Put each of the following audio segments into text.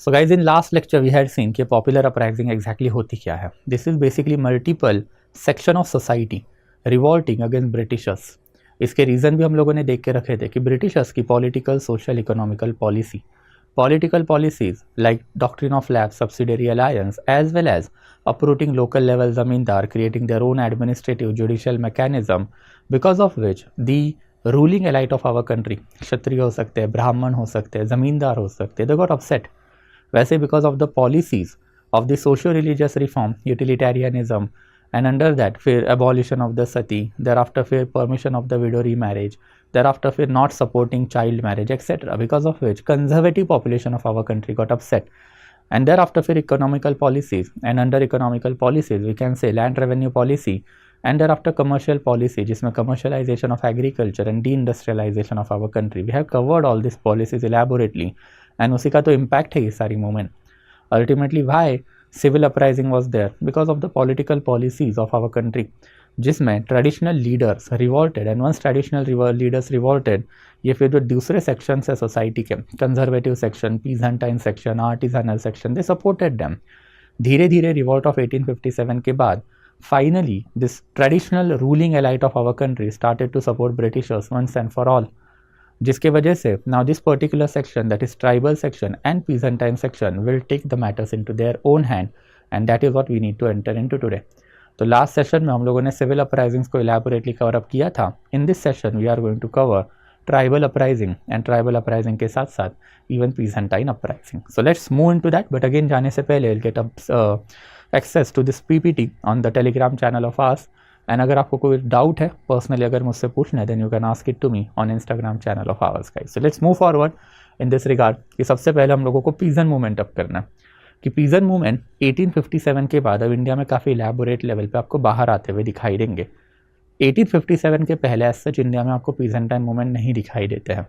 So guys, in last lecture we had seen कि popular uprising exactly होती क्या है. This is basically multiple section of society revolting against Britishers. इसके reason भी हम लोगों ने देख के रखे थे कि ब्रिटिशर्स की political, social, economical policy, political policies like doctrine of lapse, subsidiary alliance, as well as uprooting local level zamindar, creating their own administrative judicial mechanism, because of which the ruling elite of our country, क्षत्रिय हो सकते हैं, ब्राह्मण हो सकते हैं, जमींदार हो सकते हैं, they got upset. वैसे because of the policies of the socio religious reform, utilitarianism, and under that फिर abolition of the sati, thereafter फिर permission of the widow remarriage, thereafter फिर not supporting child marriage etcetera, because of which conservative population of our country got upset. And thereafter फिर economical policies, and under economical policies we can say land revenue policy, and thereafter commercial policy जिसमें commercialization of agriculture and deindustrialization of our country. We have covered all these policies elaborately and उसी का तो impact है ये सारी movement. Ultimately why civil uprising was there? Because of the political policies of our country जिसमें traditional leaders revolted, and once traditional leaders revolted, ये फिर जो दूसरे sections है society के, conservative section, peasantine section, artisanal section, they supported them. धीरे धीरे revolt of 1857 के बाद finally this traditional ruling elite of our country started to support Britishers once and for all, जिसके वजह से now this particular section, that is tribal section and peasantine section, will take the matters into their own hand, and that is what we need to enter into today. तो last session में हम लोगों ने civil uprisings को elaborately cover up किया था. In this session we are going to cover tribal uprising, and tribal uprising के साथ साथ even peasant uprising. So let's move into that, but again जाने से पहले get up access to this PPT on the Telegram channel of ours. And अगर आपको कोई doubt है पर्सनली अगर मुझसे पूछना है, then you can ask it to me on Instagram channel of ours guys. So let's move forward in this regard कि सबसे पहले हम लोगों को पीजन मूवमेंट अप करना है कि पीजन मूवमेंट 1857 के बाद अब इंडिया में काफ़ी इलेबोरेट लेवल पे आपको बाहर आते हुए दिखाई देंगे. 1857 के पहले एज सच इंडिया में आपको पीजेंटाइन मूवमेंट नहीं दिखाई देते हैं.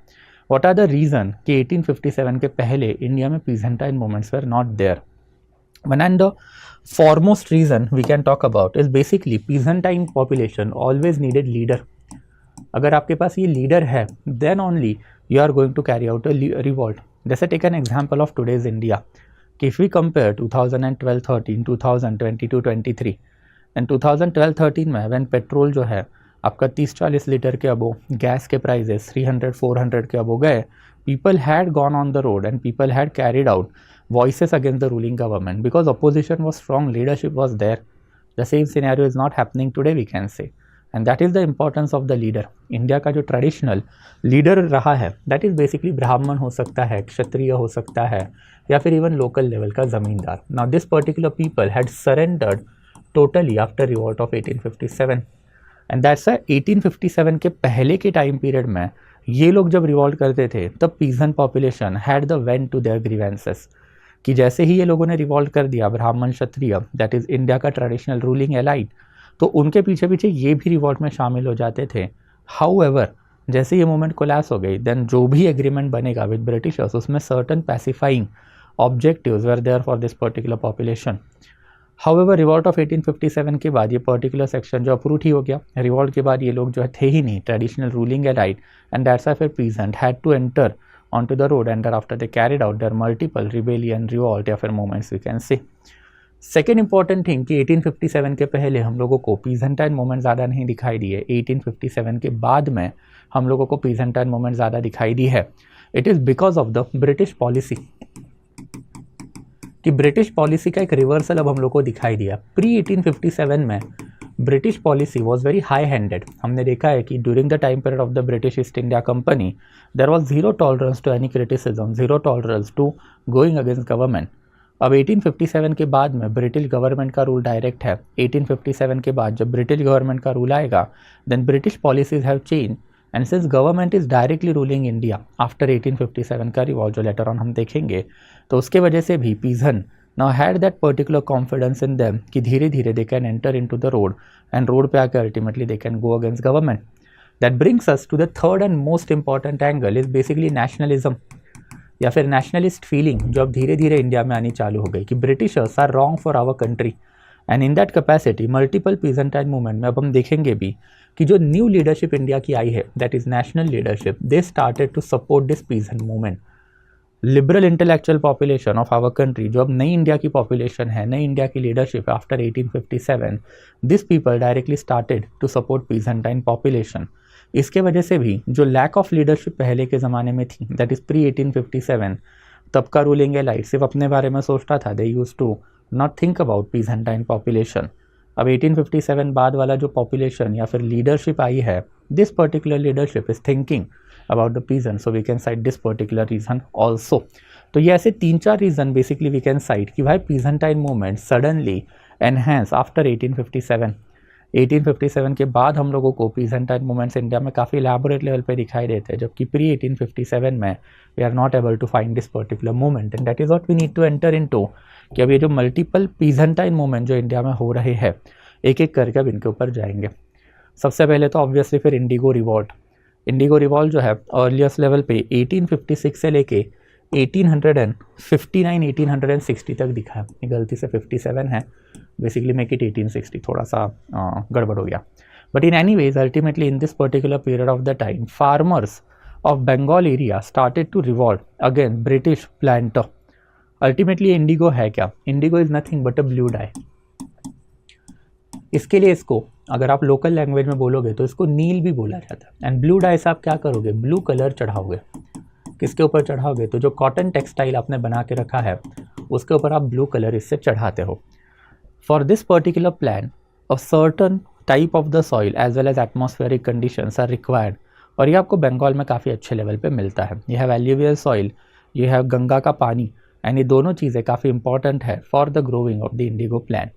व्हाट आर द रीज़न कि 1857 के पहले इंडिया में peasant movements were not there? One and the foremost reason we can talk about is basically peasantine population always needed leader. अगर आपके पास ये लीडर है, then only you are going to carry out a revolt. जैसे take an example of today's India. If we compare 2012-13, 2022-23, and 2012-13 में when petrol जो है आपका 30-40 litre के अबो, गैस के प्राइजेस 300-400 के अबो गए, people had gone on the road and people had carried out voices against the ruling government because opposition was strong, leadership was there. The same scenario is not happening today, we can say, and that is the importance of the leader. India का जो traditional leader रहा है that is basically ब्राह्मण हो सकता है, क्षत्रिय हो सकता है, या फिर इवन लोकल लेवल का जमींदार. Now this particular people had surrendered totally after revolt of 1857, and that's why 1857 के पहले के टाइम पीरियड में ये लोग जब रिवॉल्ट करते थे तब peasant population had the went to their grievances कि जैसे ही ये लोगों ने रिवॉल्ट कर दिया ब्राह्मण क्षत्रिय, दैट इज़ इंडिया का ट्रेडिशनल रूलिंग एलाइट, तो उनके पीछे पीछे ये भी रिवॉल्ट में शामिल हो जाते थे. हाउएवर जैसे ये मूवमेंट कोलैप्स हो गई, देन जो भी एग्रीमेंट बनेगा विद ब्रिटिशर्स उसमें certain pacifying objectives were there for this particular population. However revolt of 1857 के बाद ये पर्टिकुलर सेक्शन जो अप्रूव ही हो गया. रिवॉल्ट के बाद ये लोग जो है थे ही नहीं traditional ruling elite, and that's why फिर peasant had to enter onto the road, and thereafter they carried out their multiple rebellion, revolt या फिर movements we can say. Second important thing कि 1857 के पहले हम लोगों को पीजेंटाइन मूवमेंट ज़्यादा नहीं दिखाई दी है. 1857 के बाद में हम लोगों को पीजेंटाइन मूवमेंट ज़्यादा दिखाई दी है. It is because of the British policy कि ब्रिटिश पॉलिसी का एक रिवर्सल अब हम लोग को दिखाई दिया. प्री 1857 में British policy was very high handed. हमने देखा है कि during the time period of the British East India company there was zero tolerance to any criticism, zero tolerance to going against government. अब 1857 के बाद में ब्रिटिश गवर्नमेंट का rule direct है. 1857 के बाद जब ब्रिटिश गवर्नमेंट का रूल आएगा, then British policies have change, and since government is directly ruling India after 1857 का रिवॉल्ट जो लेटर ऑन हम देखेंगे, तो उसके वजह से भी pigeon now had that particular confidence in them कि धीरे धीरे they can enter into the road, and road पे आकर ultimately they can go against government. That brings us to the third and most important angle is basically nationalism या फिर nationalist feeling जो अब धीरे धीरे इंडिया में आनी चालू हो गई कि Britishers are wrong for our country, and in that capacity multiple peasantine movement में अब हम देखेंगे भी कि जो न्यू लीडरशिप इंडिया की आई है, that is national leadership, they started to support this peasant movement. Liberal intellectual population of our country, जो अब नई इंडिया की पॉपुलेशन है, नई इंडिया की leadership after 1857, this people directly started to support peasant population. इसके वजह से भी जो लैक ऑफ लीडरशिप पहले के ज़माने में थी, दैट इज़ प्री 1857, तब का रूलिंग एलाइट सिर्फ अपने बारे में सोचता था, they use to not think about peasant population. अब 1857 बाद वाला जो पॉपुलेशन या फिर लीडरशिप आई है, this particular leadership is thinking about the peasants, so we can cite this particular reason also। तो ये ऐसे 3-4 reason basically we can cite कि भाई peasant movement suddenly enhance after 1857। 1857 के बाद हम लोगों को पीजेंटाइन मूवमेंट्स इंडिया में काफ़ी इलेबोरेट लेवल पे दिखाई देते हैं, जबकि प्री 1857 में we are not able to find this particular movement, and that is what we need to enter into कि अब ये जो मल्टीपल पीजेंटाइन मूवमेंट जो इंडिया में हो रहे हैं, एक एक करके अब इनके ऊपर जाएंगे। सबसे पहले तो ऑब्वियसली फिर इंडिगो रिवॉल्ट। इंडिगो रिवॉल्ट जो है अर्लीस्ट लेवल पे 1856 से लेके 1859 1860 तक दिखा है। गलती से 57 है, बेसिकली मेक इट 1860, थोड़ा सा गड़बड़ हो गया। But in any ways ultimately in this particular period of the time farmers of Bengal area started to revolt again British planter. Ultimately indigo है क्या? Indigo is nothing but a blue dye. इसके लिए इसको अगर आप लोकल लैंग्वेज में बोलोगे तो इसको नील भी बोला जाता है। एंड ब्लू डाई से आप क्या करोगे? ब्लू कलर चढ़ाओगे। किसके ऊपर चढ़ाओगे? तो जो कॉटन टेक्सटाइल आपने बना के रखा है उसके ऊपर आप ब्लू कलर इससे चढ़ाते हो। For this particular plan a certain type of the soil as well as atmospheric conditions are required, और ये आपको बंगाल में काफ़ी अच्छे लेवल पे मिलता है। ये है एल्यूवियल सॉइल, ये है गंगा का पानी, एंड ये दोनों चीज़ें काफ़ी इंपॉर्टेंट है for the growing of the indigo plant.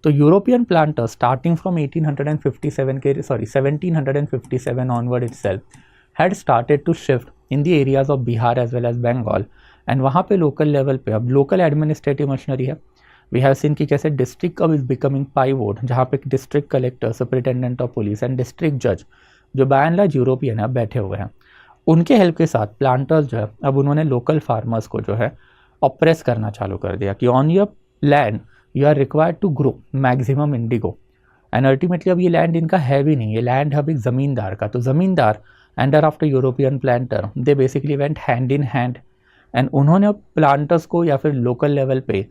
तो European planters starting from 1757 onward itself had started to shift in the areas of Bihar as well as Bengal, and वहाँ पे लोकल लेवल पे अब लोकल एडमिनिस्ट्रेटिव मशीनरी है। We have seen कि कैसे district अब is becoming pivot, जहाँ पे district collector, superintendent of police and district जज जो बाय एंड लार्ज यूरोपियन है बैठे हुए हैं। उनके हेल्प के साथ प्लांटर्स जो है अब उन्होंने लोकल फार्मर्स को जो है ऑप्रेस करना चालू कर दिया कि on your land you are required to grow maximum indigo. And ultimately अब ये लैंड इनका है भी नहीं, ये लैंड है अब एक ज़मींदार का। तो ज़मींदार एंडर after European planter they basically went hand in hand, and उन्होंने अब प्लांटर्स को या फिर लोकल लेवल पे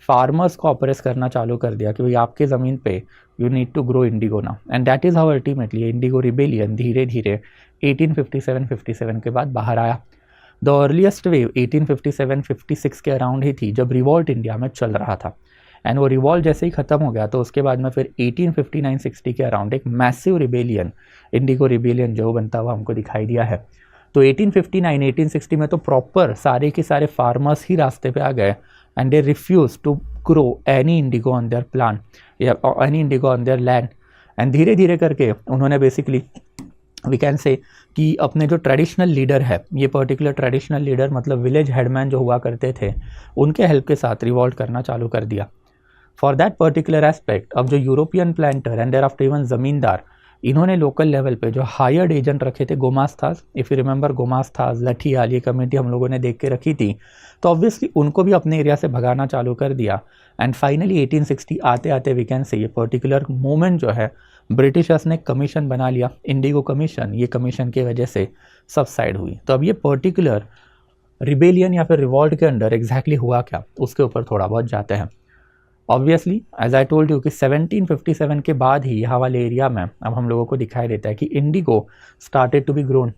फार्मर्स को ऑपरेस करना चालू कर दिया कि भाई आपके ज़मीन पे you need to grow indigo ना। And that is how ultimately indigo rebellion धीरे धीरे 1857 के बाद बाहर आया। द अर्लीस्ट वेव 1857-56 के अराउंड ही थी जब रिवॉल्ट इंडिया में चल रहा था, एंड वो रिवॉल्ट जैसे ही ख़त्म हो गया तो उसके बाद में फिर 1859-60 के अराउंड एक मैसिव रिबेलियन, इंडिगो रिबेलियन जो बनता हुआ हमको दिखाई दिया है। तो 1859-1860 में तो प्रॉपर सारे के सारे फार्मर्स ही रास्ते पे आ गए, and they refuse to grow any indigo on their plan या any indigo on their land. And धीरे धीरे करके उन्होंने बेसिकली वी कैन से कि अपने जो ट्रेडिशनल लीडर है, ये पर्टिकुलर ट्रेडिशनल लीडर मतलब विलेज हेडमैन जो हुआ करते थे, उनके हेल्प के साथ रिवॉल्ट करना चालू कर दिया। फॉर दैट पर्टिकुलर एस्पेक्ट अब जो European planter and there after even zamindar, इन्होंने लोकल लेवल पे जो हायर्ड एजेंट रखे थे, गोमास्ताज, इफ़ यू रिमेंबर गोमास्ताज, लठियाल, ये कमेटी हम लोगों ने देख के रखी थी, तो ऑब्वियसली उनको भी अपने एरिया से भगाना चालू कर दिया। एंड फाइनली 1860 आते आते वी कैन से ये पर्टिकुलर मूवमेंट जो है ब्रिटिशर्स ने कमीशन बना लिया, इंडिगो कमीशन। ये कमीशन की वजह से सबसाइड हुई। तो अब ये पर्टिकुलर रिबेलियन या फिर रिवॉल्ट के अंडर एग्जैक्टली हुआ क्या, उसके ऊपर थोड़ा बहुत जाते हैं। Obviously as I told you कि 1757 के बाद ही यहाँ वाले एरिया में अब हम लोगों को दिखाई देता है कि indigo started to be grown.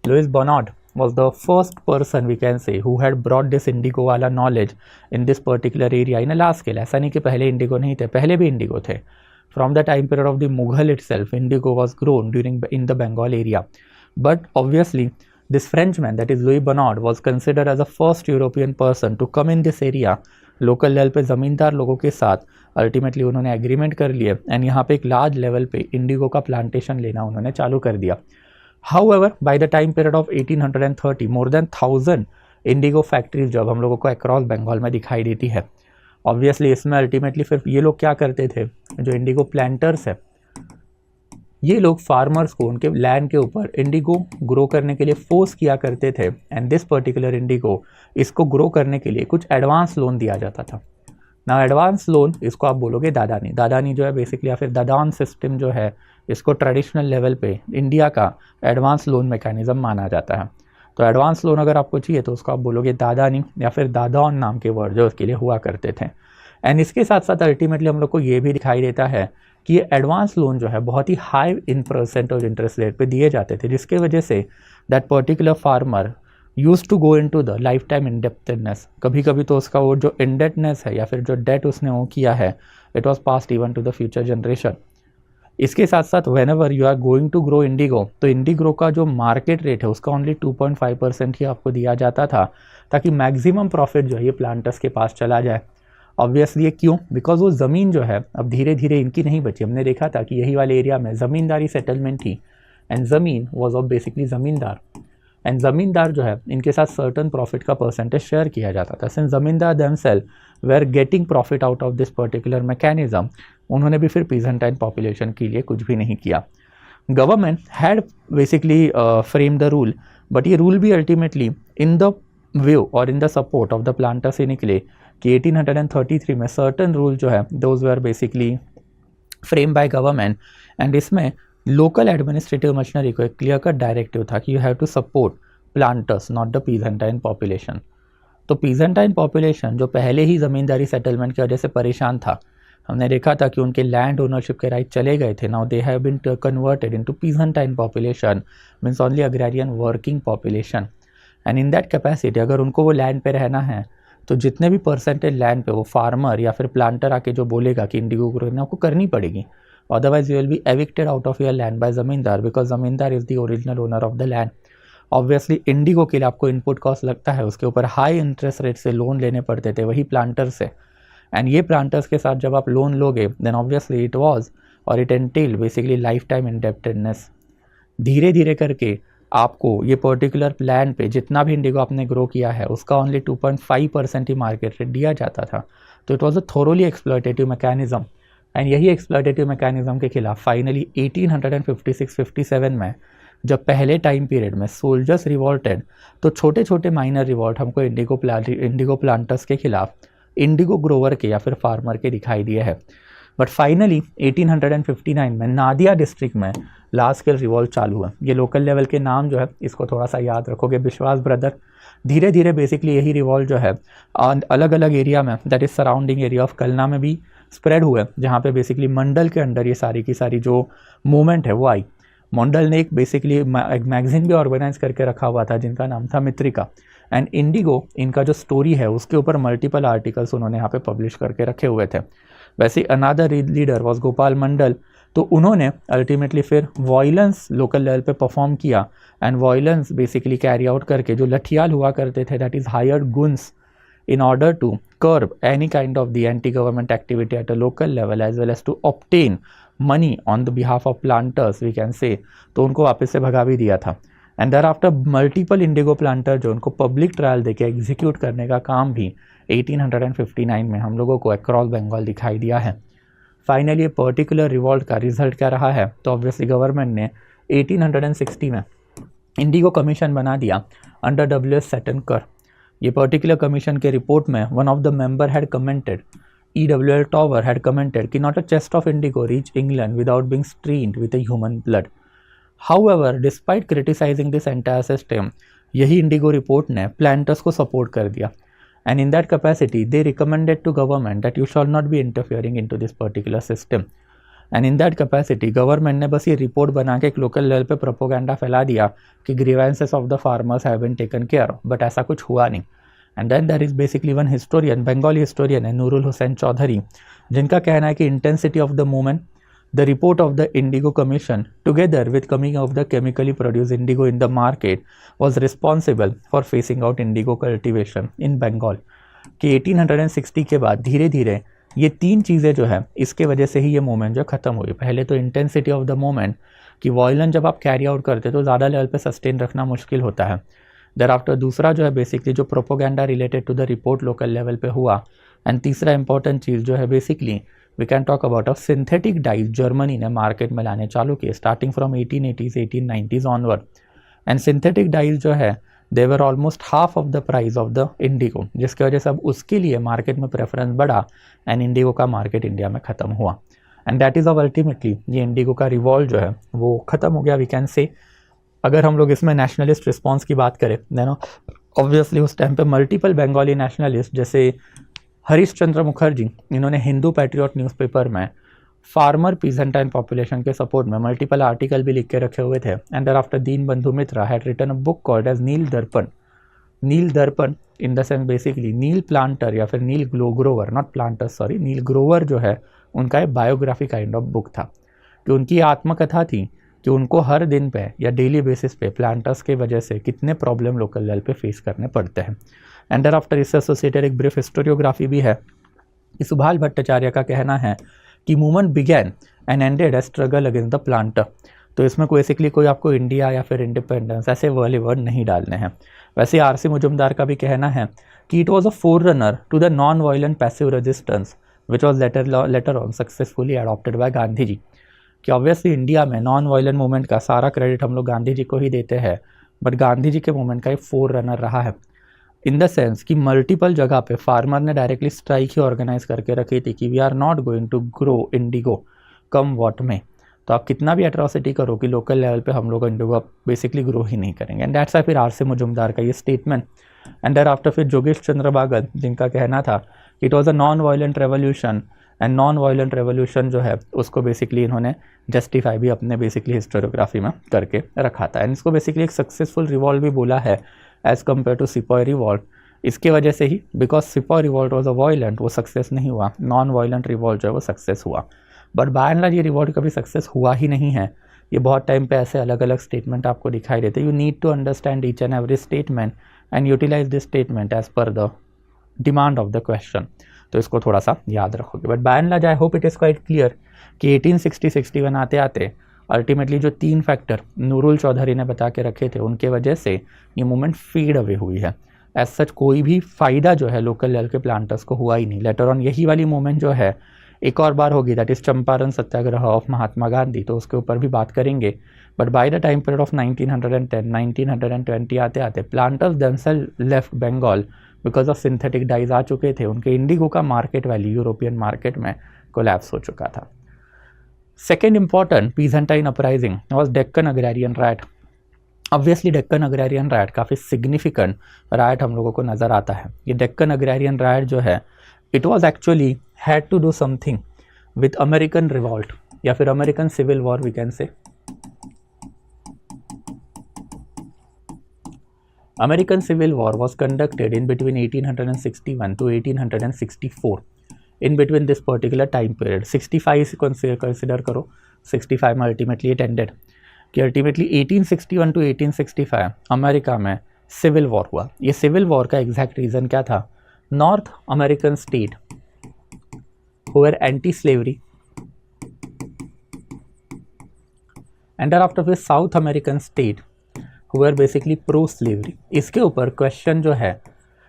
Louis Bernard was the first person we can say who had brought this indigo वाला knowledge in this particular area in a large scale। ऐसा नहीं कि पहले इंडिगो नहीं थे, पहले भी इंडिगो थे। From the time period of the Mughal itself, indigo was grown in the Bengal area, but obviously this Frenchman, that is Louis Bernard, was considered as the first European person to come in this area। Local level पे ज़मींदार लोगों के साथ ultimately उन्होंने agreement कर लिए, and यहाँ पे एक लार्ज लेवल पे इंडिगो का प्लांटेशन लेना उन्होंने चालू कर दिया। However, by the time period of 1830, more than 1000 Indigo factories जब हम लोगों को अक्रॉस बंगाल में दिखाई देती है। ऑब्वियसली इसमें अल्टीमेटली फिर ये लोग क्या करते थे, जो इंडिगो प्लांटर्स है, ये लोग फार्मर्स को उनके लैंड के ऊपर इंडिगो ग्रो करने के लिए फोर्स किया करते थे। एंड दिस पर्टिकुलर इंडिगो, इसको ग्रो करने के लिए कुछ एडवांस लोन दिया जाता था ना। एडवांस लोन इसको आप बोलोगे दादानी। दादानी जो है बेसिकली या फिर दादान सिस्टम जो है, इसको ट्रेडिशनल लेवल पे इंडिया का एडवांस लोन मैकेनिज्म माना जाता है। तो एडवांस लोन अगर आपको चाहिए तो उसको आप बोलोगे दादानी या फिर दादाओन नाम के वर्ड जो उसके लिए हुआ करते थे। एंड इसके साथ साथ अल्टीमेटली हम लोग को ये भी दिखाई देता है कि ये एडवांस लोन जो है बहुत ही हाई इन परसेंट और इंटरेस्ट रेट पे दिए जाते थे, जिसके वजह से that particular farmer use to go into the lifetime indebtedness. कभी कभी तो उसका वो जो इंडेटनेस है या फिर जो डेट उसने वो किया है, it was passed even to the future generation. इसके साथ साथ whenever you are going to grow indigo, तो इंडिगो का जो मार्केट रेट है उसका ओनली 2.5% ही आपको दिया जाता था, ताकि मैक्सिमम प्रॉफिट जो है ये प्लांटर्स के पास चला जाए। ऑब्वियसली ये क्यों? बिकॉज वो ज़मीन जो है अब धीरे धीरे इनकी नहीं बची। हमने देखा था कि यही वाले एरिया में ज़मींदारी सेटलमेंट थी, एंड ज़मीन was of basically zamindar, and zamindar जो है इनके साथ सर्टन प्रॉफिट का परसेंटेज शेयर किया जाता था। Since zamindar themselves were getting profit out of this particular mechanism, उन्होंने भी फिर पीजेंटाइन पॉपुलेशन के लिए कुछ भी नहीं किया। Government had basically frame the rule, but ये रूल भी अल्टीमेटली इन द व्यू और in the support of the planters ही निकले कि 1833 में सर्टन रूल जो है those were basically frame by government, and इसमें लोकल एडमिनिस्ट्रेटिव मशीनरी को एक क्लियर कट डायरेक्टिव था कि you have to support planters not the peasantine population. तो पीजेंटाइन पॉपुलेशन जो पहले ही ज़मींदारी सेटलमेंट की वजह से परेशान था, हमने देखा था कि उनके लैंड ओनरशिप के राइट चले गए थे। Now they have been converted into peasantine population, means only agrarian working population, and in that capacity अगर उनको वो लैंड पे रहना है तो जितने भी परसेंटेज लैंड पे वो फार्मर या फिर प्लांटर आके जो बोलेगा कि इंडिगो ग्रो आपको करनी पड़ेगी, otherwise you will be evicted out of your land by zamindar, because zamindar is the original owner of the land. Obviously indigo के लिए आपको इनपुट कॉस्ट लगता है, उसके ऊपर हाई इंटरेस्ट रेट से लोन लेने पड़ते थे वही प्लांटर से, एंड ये प्लांटर्स के साथ जब आप लोन लोगे देन ऑब्वियसली इट वाज और it entail basically lifetime indebtedness. धीरे धीरे करके आपको ये पर्टिकुलर प्लान पे जितना भी इंडिगो आपने ग्रो किया है उसका ओनली 2.5% ही मार्केट रेट दिया जाता था। तो it was a thoroughly exploitative mechanism, and यही एक्सप्लॉयटेटिव मैकेनिज्म के खिलाफ फाइनली 1856-57 में जब पहले टाइम पीरियड में सोल्जर्स रिवॉल्टेड, तो छोटे छोटे माइनर रिवॉल्ट हमको इंडिगो प्लांटर्स के खिलाफ इंडिगो ग्रोवर के या फिर फार्मर के दिखाई दिए हैं। बट फाइनली 1859 में नादिया डिस्ट्रिक्ट में लार्ज स्केल रिवॉल्ट चालू हुआ। ये लोकल लेवल के नाम जो है इसको थोड़ा सा याद रखोगे, विश्वास ब्रदर। धीरे धीरे बेसिकली यही रिवॉल्ट जो है अलग अलग एरिया में that is surrounding area of कलना में भी स्प्रेड हुए, जहाँ पे बेसिकली मंडल के अंडर ये सारी की सारी जो मूवमेंट है वो आई। मंडल ने एक बेसिकली एक मैगजीन भी ऑर्गेनाइज करके रखा हुआ था जिनका नाम था मित्रिका, एंड इंडिगो इनका जो स्टोरी है उसके ऊपर मल्टीपल आर्टिकल्स उन्होंने यहाँ पे पब्लिश करके रखे हुए थे। वैसे another leader was Gopal Mandal, तो उन्होंने अल्टीमेटली फिर वॉयलेंस लोकल लेवल पे परफॉर्म किया, and violence basically carry out करके जो लठियाल हुआ करते थे that is hired goons in order to curb any kind of the anti-government activity at a local level as well as to obtain money on the behalf of planters we can say, तो उनको वापस से भगा भी दिया था। And there after multiple indigo planter जो उनको पब्लिक ट्रायल देके एग्जीक्यूट करने का काम भी 1859 में हम लोगों को अक्रॉस बंगाल दिखाई दिया है। फाइनली ये पर्टिकुलर रिवॉल्ट का रिजल्ट क्या रहा है, तो ऑब्वियसली गवर्नमेंट ने 1860 में इंडिगो कमीशन बना दिया अंडर W.S. सेटनकर। ये पर्टिकुलर कमीशन के रिपोर्ट में one of the member had commented, E.W.L. Towers had commented कि not a chest of indigo reach England without being stained with a human blood. However despite criticising this entire system, यही indigo report ने planters को support कर दिया, and in that capacity they recommended to government that you shall not be interfering into this particular system. And in that capacity government ने बस ये report बना के एक लोकल लेवल पे प्रोपोगेंडा फैला दिया कि grievances of the farmers have been taken care, but ऐसा कुछ हुआ नहीं। And then there is basically one historian, Bengali historian है नूरुल हुसैन चौधरी, जिनका कहना है कि intensity of the movement, the report of the indigo commission together with coming of the chemically produce indigo in the market was responsible for phasing out indigo cultivation in Bengal. कि 1860 के बाद धीरे धीरे ये तीन चीज़ें जो है इसके वजह से ही ये मूवमेंट जो ख़त्म हुई। पहले तो इंटेंसिटी ऑफ द मूवमेंट कि वॉयलेंस जब आप कैरी आउट करते तो ज़्यादा लेवल पे सस्टेन रखना मुश्किल होता है। देर आफ्टर दूसरा जो है बेसिकली जो propaganda related to the report local level पे हुआ, एंड तीसरा इंपॉर्टेंट चीज़ जो है basically we can talk about of synthetic dyes Germany ने मार्केट में लाने चालू किए starting from 1880s 1890s onward, and synthetic dyes जो है they were almost half of the price of the indigo, जिसकी वजह से अब उसके लिए मार्केट में प्रेफरेंस बढ़ा, एंड इंडिगो का मार्केट इंडिया में ख़त्म हुआ, and that is of ultimately ये इंडिगो का रिवॉल्ट जो है वो ख़त्म हो गया वी कैन से। अगर हम लोग इसमें नेशनलिस्ट रिस्पॉन्स की बात करें देन ऑब्वियसली उस टाइम पे मल्टीपल बंगाली नेशनलिस्ट जैसे हरीश चंद्र मुखर्जी, इन्होंने हिंदू पैट्रियट न्यूज़पेपर में फार्मर पीजेंटाइन पॉपुलेशन के सपोर्ट में मल्टीपल आर्टिकल भी लिख के रखे हुए थे। And there after Deen Bandhu Mitra had written a book called as Neel Darpan. Neel Darpan in the sense basically neel planter या फिर neel grower, not planter sorry, neel grower जो है उनका एक बायोग्राफी काइंड ऑफ बुक था कि उनकी आत्मकथा थी कि उनको हर दिन पे या डेली बेसिस पे प्लांटर्स के वजह से कितने प्रॉब्लम लोकल लेवल पे फेस करने पड़ते हैं। एंड देयर आफ्टर इससे एसोसिएटेड एक ब्रीफ हिस्टोरियोग्राफी भी है कि सुभाष भट्टाचार्य का कहना है कि movement began and ended A struggle against the planter. तो इसमें बेसिकली कोई आपको इंडिया या फिर इंडिपेंडेंस ऐसे वाले वर्ड नहीं डालने हैं। वैसे आरसी मुजुमदार का भी कहना है कि it was a forerunner to the non violent passive resistance which was later on successfully adopted by Gandhi ji. कि ऑब्वियसली इंडिया में नॉन वायलेंट मूवमेंट का सारा क्रेडिट हम लोग गांधी जी को ही देते हैं, बट गांधी जी के मूवमेंट का एक फोररनर रहा है इन द सेंस कि मल्टीपल जगह पे फार्मर ने डायरेक्टली स्ट्राइक ही ऑर्गेनाइज करके रखी थी कि we are not going to grow indigo come what में। तो आप कितना भी एट्रॉसिटी करो कि लोकल लेवल पे हम लोग इंडिगो बेसिकली ग्रो ही नहीं करेंगे। एंड दैट्स फिर आरसी मुजुमदार का ये स्टेटमेंट। एंड देयर आफ्टर फिर जोगेश चंद्र बागल, जिनका कहना था it was a non violent revolution. And non violent revolution जो है उसको बेसिकली इन्होंने जस्टिफाई भी अपने बेसिकली हिस्टोरियोग्राफी में करके रखा था। एंड इसको बेसिकली एक सक्सेसफुल रिवॉल्ट भी बोला है as compare to sepoy revolt. इसके वजह से ही because sepoy revolt was a violent, वो सक्सेस नहीं हुआ, नॉन वायलेंट रिवॉल्ट जो है वो सक्सेस हुआ। बट बाय एंड लार्ज ये रिवॉल्ट कभी सक्सेस हुआ ही नहीं है। ये बहुत टाइम पे ऐसे अलग अलग स्टेटमेंट आपको दिखाई देते। You need to understand each and every statement and utilize this statement as per the demand of the question. तो इसको थोड़ा सा याद रखोगे। But by and large I hope it is quite clear कि 1860-61 आते आते अल्टीमेटली जो 3 फैक्टर नूरुल चौधरी ने बता के रखे थे उनके वजह से ये मूवमेंट फीड अवे हुई है। एज सच कोई भी फ़ायदा जो है लोकल लेवल के प्लांटर्स को हुआ ही नहीं। लेटर ऑन यही वाली मूवमेंट जो है एक और बार होगी, that is Champaran Satyagraha of Mahatma Gandhi, तो उसके ऊपर भी बात करेंगे। But by the time period of 1910-1920 आते आते planters themselves left Bengal because of synthetic dyes आ चुके थे। उनके इंडिगो का मार्केट वैल्यू यूरोपियन मार्केट में कोलैप्स हो चुका था। Second important peasantine uprising was Deccan agrarian riot. Obviously Deccan agrarian riot काफ़ी सिग्निफिकेंट राइट हम लोगों को नज़र आता है। ये डेक्कन अग्रेरियन राइट जो है it was actually had to do something with American revolt या फिर American civil war we can say. American Civil War was conducted in between 1861 to 1864. In between this particular time period, 65 से consider करो, 65 में ultimately it ended कि ultimately 1861 to 1865 America में civil war हुआ। ये civil war का exact reason क्या था? North American state who were anti-slavery and thereafter with South American state who were basically pro-slavery। इसके ऊपर क्वेश्चन जो है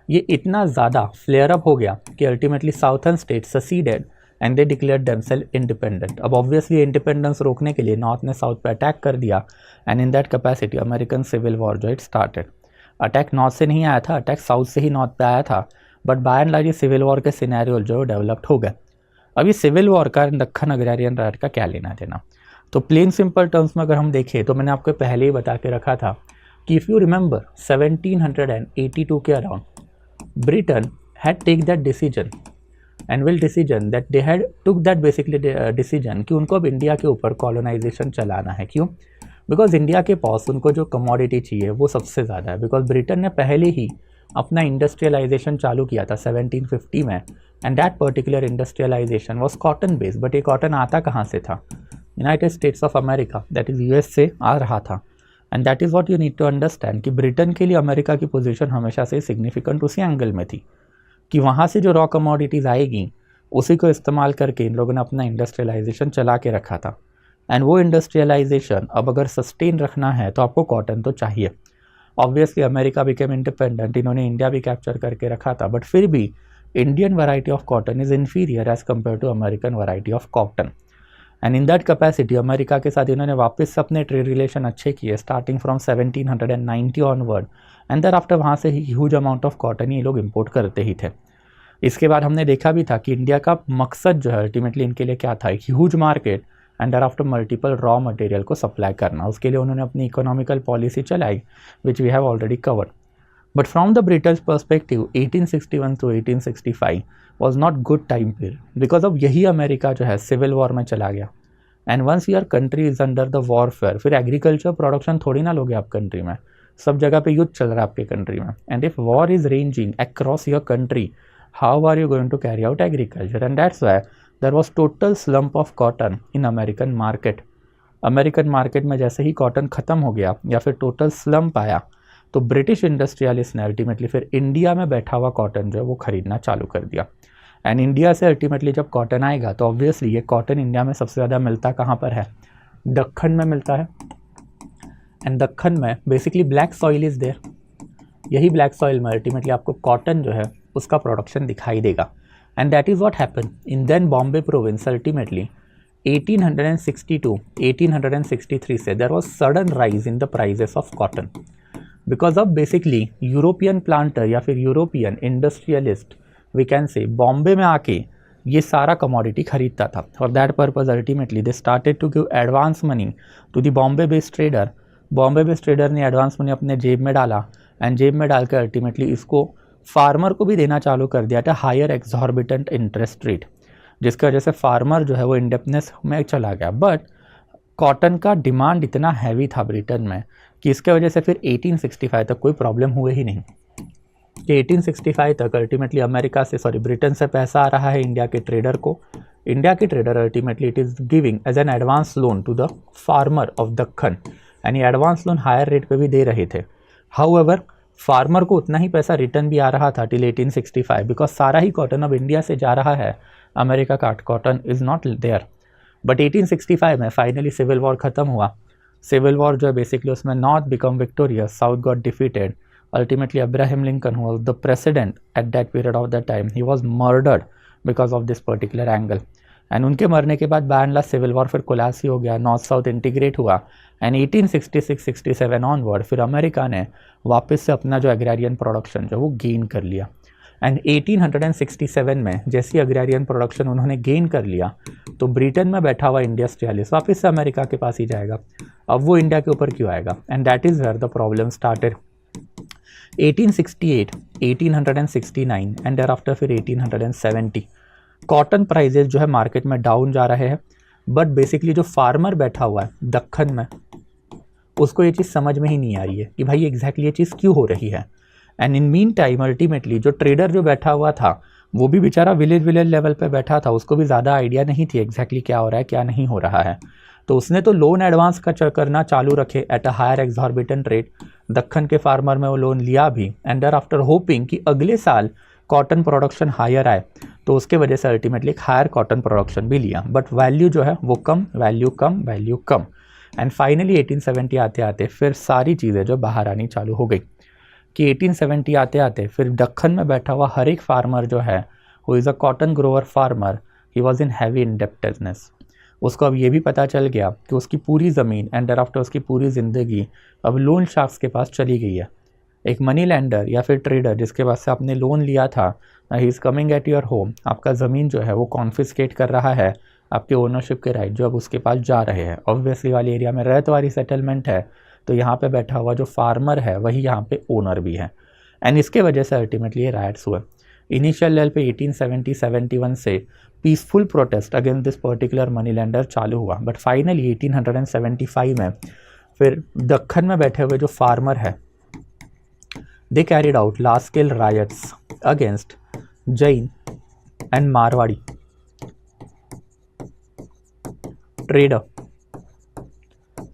ये इतना ज़्यादा फ्लेयर अप हो गया कि ultimately southern state seceded and they declared themselves independent. अब ऑब्वियसली इंडिपेंडेंस रोकने के लिए नॉर्थ ने साउथ पे अटैक कर दिया and in that capacity American civil war जो इट स्टार्टेड। अटैक नॉर्थ से नहीं आया था, अटैक साउथ से ही नॉर्थ पे आया था, बट बाय एंड लार्ज ये सिविल वॉर के सिनेरियो जो डेवलप्ड हो गए। अब ये सिविल वॉर का दक्खन अग्रेरियन राइट का क्या लेना देना? तो प्लेन सिंपल टर्म्स में अगर हम देखें तो मैंने आपको पहले ही बता के रखा था कि इफ़ यू रिमेंबर 1782 के around Britain had take that decision and will decision that they had took that basically decision कि उनको अब इंडिया के ऊपर कॉलोनाइजेशन चलाना है। क्यों? बिकॉज इंडिया के पास उनको जो कमोडिटी चाहिए वो सबसे ज़्यादा है। बिकॉज ब्रिटेन ने पहले ही अपना इंडस्ट्रियलाइजेशन चालू किया था 1750 में and that particular industrialization was cotton based. But ये कॉटन आता कहाँ से था? United States of America, that is US से आ रहा था। And that is what you need to understand कि ब्रिटेन के लिए अमेरिका की पोजीशन हमेशा से सिग्निफिकेंट उसी एंगल में थी कि वहाँ से जो रॉ कमोडिटीज़ आएगी उसी को इस्तेमाल करके इन लोगों ने अपना इंडस्ट्रियलाइजेशन चला के रखा था। एंड वो इंडस्ट्रियलाइजेशन अब अगर सस्टेन रखना है तो आपको कॉटन तो चाहिए। ऑब्वियसली अमेरिका बिकेम इंडिपेंडेंट, इन्होंने इंडिया भी कैप्चर करके रखा था, बट फिर भी Indian variety of cotton is inferior as compare to American variety of cotton. And in that capacity America के साथ इन्होंने वापस अपने ट्रेड रिलेशन अच्छे किए starting from 1790 onward and there after वहाँ से ही ह्यूज अमाउंट ऑफ कॉटन ये लोग इंपोर्ट करते ही थे। इसके बाद हमने देखा भी था कि इंडिया का मकसद जो है अल्टीमेटली इनके लिए क्या था? एक huge market and there after multiple raw material को सप्लाई करना। उसके लिए उन्होंने अपनी economical policy which we we have covered कवर्ड। But from the British perspective 1861 to 1865 was not good time period, because of यही अमेरिका जो है सिविल वॉर में चला गया। And once your country is under the warfare, फिर agriculture production थोड़ी ना लोगे आप कंट्री में, सब जगह पे युद्ध चल रहा है आपके कंट्री में। And if war is ranging across your country, how are you going to carry out agriculture? And that's why there was total slump of cotton in American market. American market में जैसे ही cotton ख़त्म हो गया या फिर total slump आया, तो British industrialist ने अल्टीमेटली फिर इंडिया में बैठा हुआ कॉटन जो है वो खरीदना चालू कर दिया। एंड इंडिया से अल्टीमेटली जब कॉटन आएगा तो ऑब्वियसली ये कॉटन इंडिया में सबसे ज़्यादा मिलता कहाँ पर है? दक्खन में मिलता है। एंड दक्खन में basically black soil is there. यही ब्लैक सॉइल में अल्टीमेटली आपको कॉटन जो है उसका प्रोडक्शन दिखाई देगा। And that is what happen in then Bombay province. Ultimately 1862 1863 से there was sudden rise in the prices of cotton because of basically European planter या फिर यूरोपियन इंडस्ट्रियलिस्ट वी कैन से बॉम्बे में आके ये सारा कमोडिटी खरीदता था। For that purpose ultimately they started to give advance money to the Bombay based trader. Bombay based trader ने एडवांस मनी अपने जेब में डाला एंड जेब में डालकर अल्टीमेटली इसको फार्मर को भी देना चालू कर दिया था हायर एक्सॉर्बिटेंट इंटरेस्ट रेट, जिसकी वजह से फार्मर जो है वो इंडेप्टनेस में चला गया। बट कॉटन का डिमांड इतना हैवी था ब्रिटेन में कि इसके वजह से फिर 1865 तक कोई प्रॉब्लम हुए ही नहीं। कि 1865 तक अल्टीमेटली ब्रिटेन से पैसा आ रहा है इंडिया के ट्रेडर को। इंडिया के trader ultimately it is giving as an advance loan to the farmer of Deccan, यानी एडवांस लोन हायर रेट पे भी दे रहे थे। हाउएवर फार्मर को उतना ही पैसा रिटर्न भी आ रहा था टिल 1865 बिकॉज सारा ही कॉटन अब इंडिया से जा रहा है, अमेरिका का cotton is not there. But 1865 में फाइनली सिविल वॉर ख़त्म हुआ। सिविल वॉर जो है बेसिकली उसमें north become victorious, south got defeated. Ultimately Abraham Lincoln who was the president at that period of the time, he was murdered because of this particular angle. And उनके मरने के बाद by and large civil war फिर collapse ही हो गया, north south integrate हुआ। And 1866-67 onward फिर अमेरिका ने वापस से अपना जो एग्रेरियन प्रोडक्शन जो वो गेन कर लिया। एंड 1867 में जैसी एग्रेरियन प्रोडक्शन उन्होंने गेन कर लिया तो ब्रिटेन में बैठा हुआ इंडस्ट्रियलिस्ट वापस से अमेरिका के पास ही जाएगा। अब वो इंडिया के ऊपर क्यों आएगा? And that is where the problem started. 1868, 1869 and there after फिर 1870 कॉटन प्राइजेस जो है मार्केट में डाउन जा रहे हैं। बट बेसिकली जो फार्मर बैठा हुआ है दक्खन में उसको ये चीज़ समझ में ही नहीं आ रही है कि भाई एग्जैक्टली ये चीज़ क्यों हो रही है। And in mean time ultimately जो ट्रेडर जो बैठा हुआ था वो भी बेचारा विलेज लेवल पे बैठा था, उसको भी ज़्यादा आइडिया नहीं थी एग्जैक्टली क्या हो रहा है क्या नहीं हो रहा है। तो उसने तो लोन एडवांस का करना चालू रखे at a higher exorbitant rate. Deccan के फार्मर में वो लोन लिया भी एंड देयर आफ्टर होपिंग कि अगले साल कॉटन प्रोडक्शन हायर आए, तो उसके वजह से अल्टीमेटली एक हायर कॉटन प्रोडक्शन भी लिया। बट वैल्यू जो है वो कम, वैल्यू कम, वैल्यू कम। एंड फाइनली 1870 आते आते फिर सारी चीज़ें जो बाहर आनी चालू हो गई कि 1870 आते आते फिर दक्खन में बैठा हुआ हर एक फार्मर जो है who is a cotton grower farmer, he was in heavy indebtedness. उसको अब ये भी पता चल गया कि उसकी पूरी ज़मीन एंड देयर आफ्टर उसकी पूरी ज़िंदगी अब लोन शार्क्स के पास चली गई है। एक मनी लैंडर या फिर ट्रेडर जिसके पास से आपने लोन लिया था, he is coming at your home, आपका ज़मीन जो है वो कॉन्फिस्केट कर रहा है, आपके ओनरशिप के राइट जो अब उसके पास जा रहे हैं। ऑब्वियसली वाली एरिया में रहत वाली सेटलमेंट है, तो यहाँ पे बैठा हुआ जो फार्मर है वही यहाँ पे ओनर भी है। एंड इसके वजह से अल्टीमेटली ये राइट्स हुए। इनिशियल लेवल पे 1870-71 से peaceful protest against this particular money lender चालू हुआ। बट फाइनली 1875 में फिर दक्खन में बैठे हुए जो फार्मर है they carried out large scale riots against Jain and Marwari trader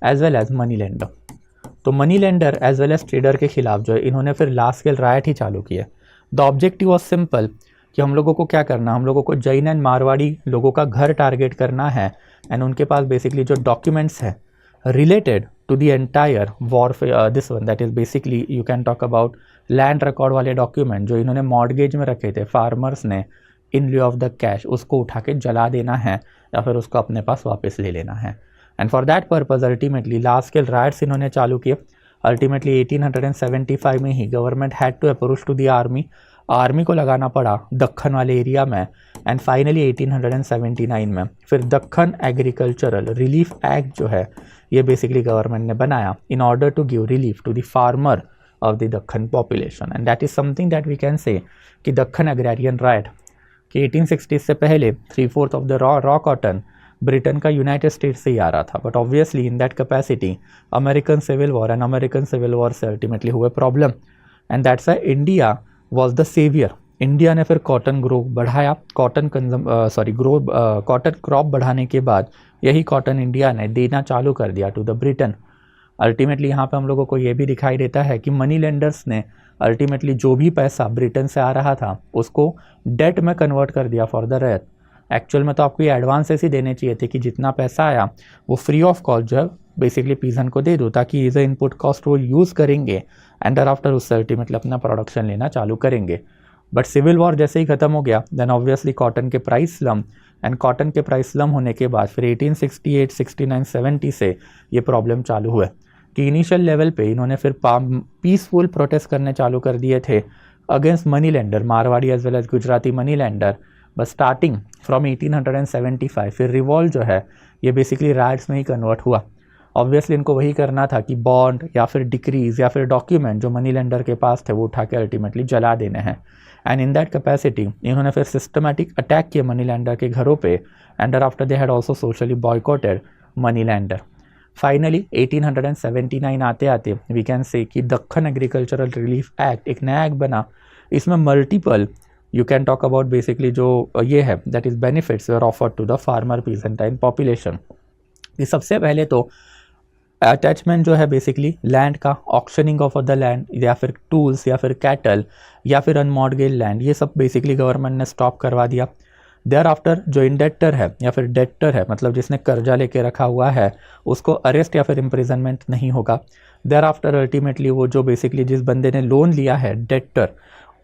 as well as money lender. तो money lender as well as trader के खिलाफ जो है इन्होंने फिर लार्ज स्केल राइट ही चालू किया। द ऑब्जेक्टिव वॉज सिंपल कि हम लोगों को क्या करना, हम लोगों को जैन एंड मारवाड़ी लोगों का घर टारगेट करना है एंड उनके पास बेसिकली जो डॉक्यूमेंट्स है related to the entire warfare, this one that is basically you can talk about land record वाले डॉक्यूमेंट जो इन्होंने मॉर्गेज में रखे थे फार्मर्स ने in lieu of the cash, उसको उठा के जला देना है या फिर उसको अपने पास वापस ले लेना है। And for that purpose ultimately large scale riots इन्होंने चालू किए। अल्टीमेटली 1875 में ही government had to approach to the army को लगाना पड़ा दक्खन वाले एरिया में एंड फाइनली 1879 में फिर दक्खन एग्रीकल्चरल रिलीफ एक्ट जो है ये बेसिकली गवर्नमेंट ने बनाया in order to give relief to the farmer of the Deccan population, and that is something that we can say कि दक्खन एग्रेरियन राइट कि 1860 से पहले 3/4 of the raw cotton Britain का यूनाइटेड स्टेट्स से ही आ रहा था, but obviously in that capacity American civil war से अल्टीमेटली हुए problem, and that's why India was the saviour. India ने फिर कॉटन ग्रो बढ़ाया, कॉटन क्रॉप बढ़ाने के बाद यही कॉटन इंडिया ने देना चालू कर दिया टू द ब्रिटेन। अल्टीमेटली यहाँ पे हम लोगों को ये भी दिखाई देता है कि मनी लेंडर्स ने अल्टीमेटली जो भी पैसा ब्रिटेन से आ रहा था उसको डेट में कन्वर्ट कर दिया फॉर द रेट। एक्चुअल में तो आपको ये एडवांसेस ही देने चाहिए थे कि जितना पैसा आया वो फ्री ऑफ कॉस्ट जो है बेसिकली पीजन को दे दो, ताकि एज ए इनपुट कॉस्ट वो यूज़ करेंगे एंड आफ्टर उससे अल्टीमेटली अपना प्रोडक्शन लेना चालू करेंगे। बट सिविल वॉर जैसे ही खत्म हो गया देन ऑब्वियसली कॉटन के प्राइस स्लम, एंड कॉटन के प्राइस स्लम होने के बाद फिर 1868, 69, 70 से ये प्रॉब्लम चालू हुए कि इनिशियल लेवल पे इन्होंने फिर पीसफुल प्रोटेस्ट करने चालू कर दिए थे against money lender, Marwari as well as Gujarati money lender. But starting from 1875 फिर रिवॉल्ट जो है ये बेसिकली राइट्स में ही कन्वर्ट हुआ। ऑब्वियसली इनको वही करना था कि बॉन्ड या फिर डिक्रीज या फिर डॉक्यूमेंट जो मनी लेंडर के पास थे वो उठा के अल्टीमेटली जला देने हैं, एंड इन दैट कैपेसिटी इन्होंने फिर सिस्टमैटिक अटैक किए मनी लेंडर के घरों पे, and after they had also socially boycotted money lender. Finally 1879 आते आते वी कैन से कि दक्खन एग्रीकल्चरल रिलीफ एक्ट एक नया एक्ट बना। इसमें multiple you can talk about basically जो ये है that is benefits were offered to the farmer peasantine population. ये सबसे पहले तो अटैचमेंट जो है बेसिकली लैंड का, ऑक्शनिंग ऑफ द लैंड या फिर टूल्स या फिर कैटल या फिर अनमॉर्गेज लैंड, ये सब बेसिकली गवर्नमेंट ने स्टॉप करवा दिया। देयर आफ्टर जो इंडेक्टर है या फिर डेक्टर है, मतलब जिसने कर्जा लेके रखा हुआ है, उसको अरेस्ट या फिर इम्प्रिजनमेंट नहीं होगा। देयर आफ्टर अल्टीमेटली वो जो बेसिकली जिस बंदे ने लोन लिया है डेक्टर,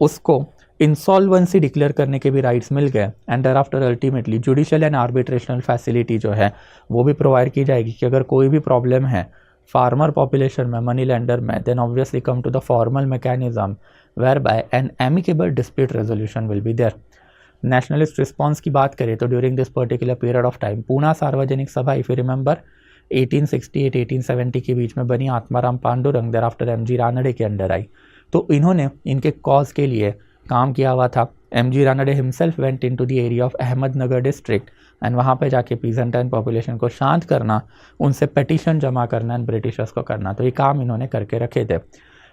उसको इंसॉल्वेंसी डिक्लेयर करने के भी राइट्स मिल गए, and there after ultimately judicial and arbitrational facility जो है वो भी प्रोवाइड की जाएगी कि अगर कोई भी प्रॉब्लम है फार्मर पॉपुलेशन में, मनी लेंडर में, then obviously come to the formal mechanism whereby an amicable dispute resolution will be there. Nationalist response की बात करें तो during this particular period of time Poona Sarvajanik Sabha if you remember 1868-1870 के बीच में बनी, Atmaram Pandurang thereafter MG Ranade के अंडर आई, तो इन्होंने इनके कॉज के लिए काम किया हुआ था। MG Ranade himself went into the area of Ahmednagar district, and वहाँ पे जाके पीजेंटाइन पॉपुलेशन को शांत करना, उनसे पेटिशन जमा करना एंड ब्रिटिशर्स को करना, तो ये काम इन्होंने करके रखे थे।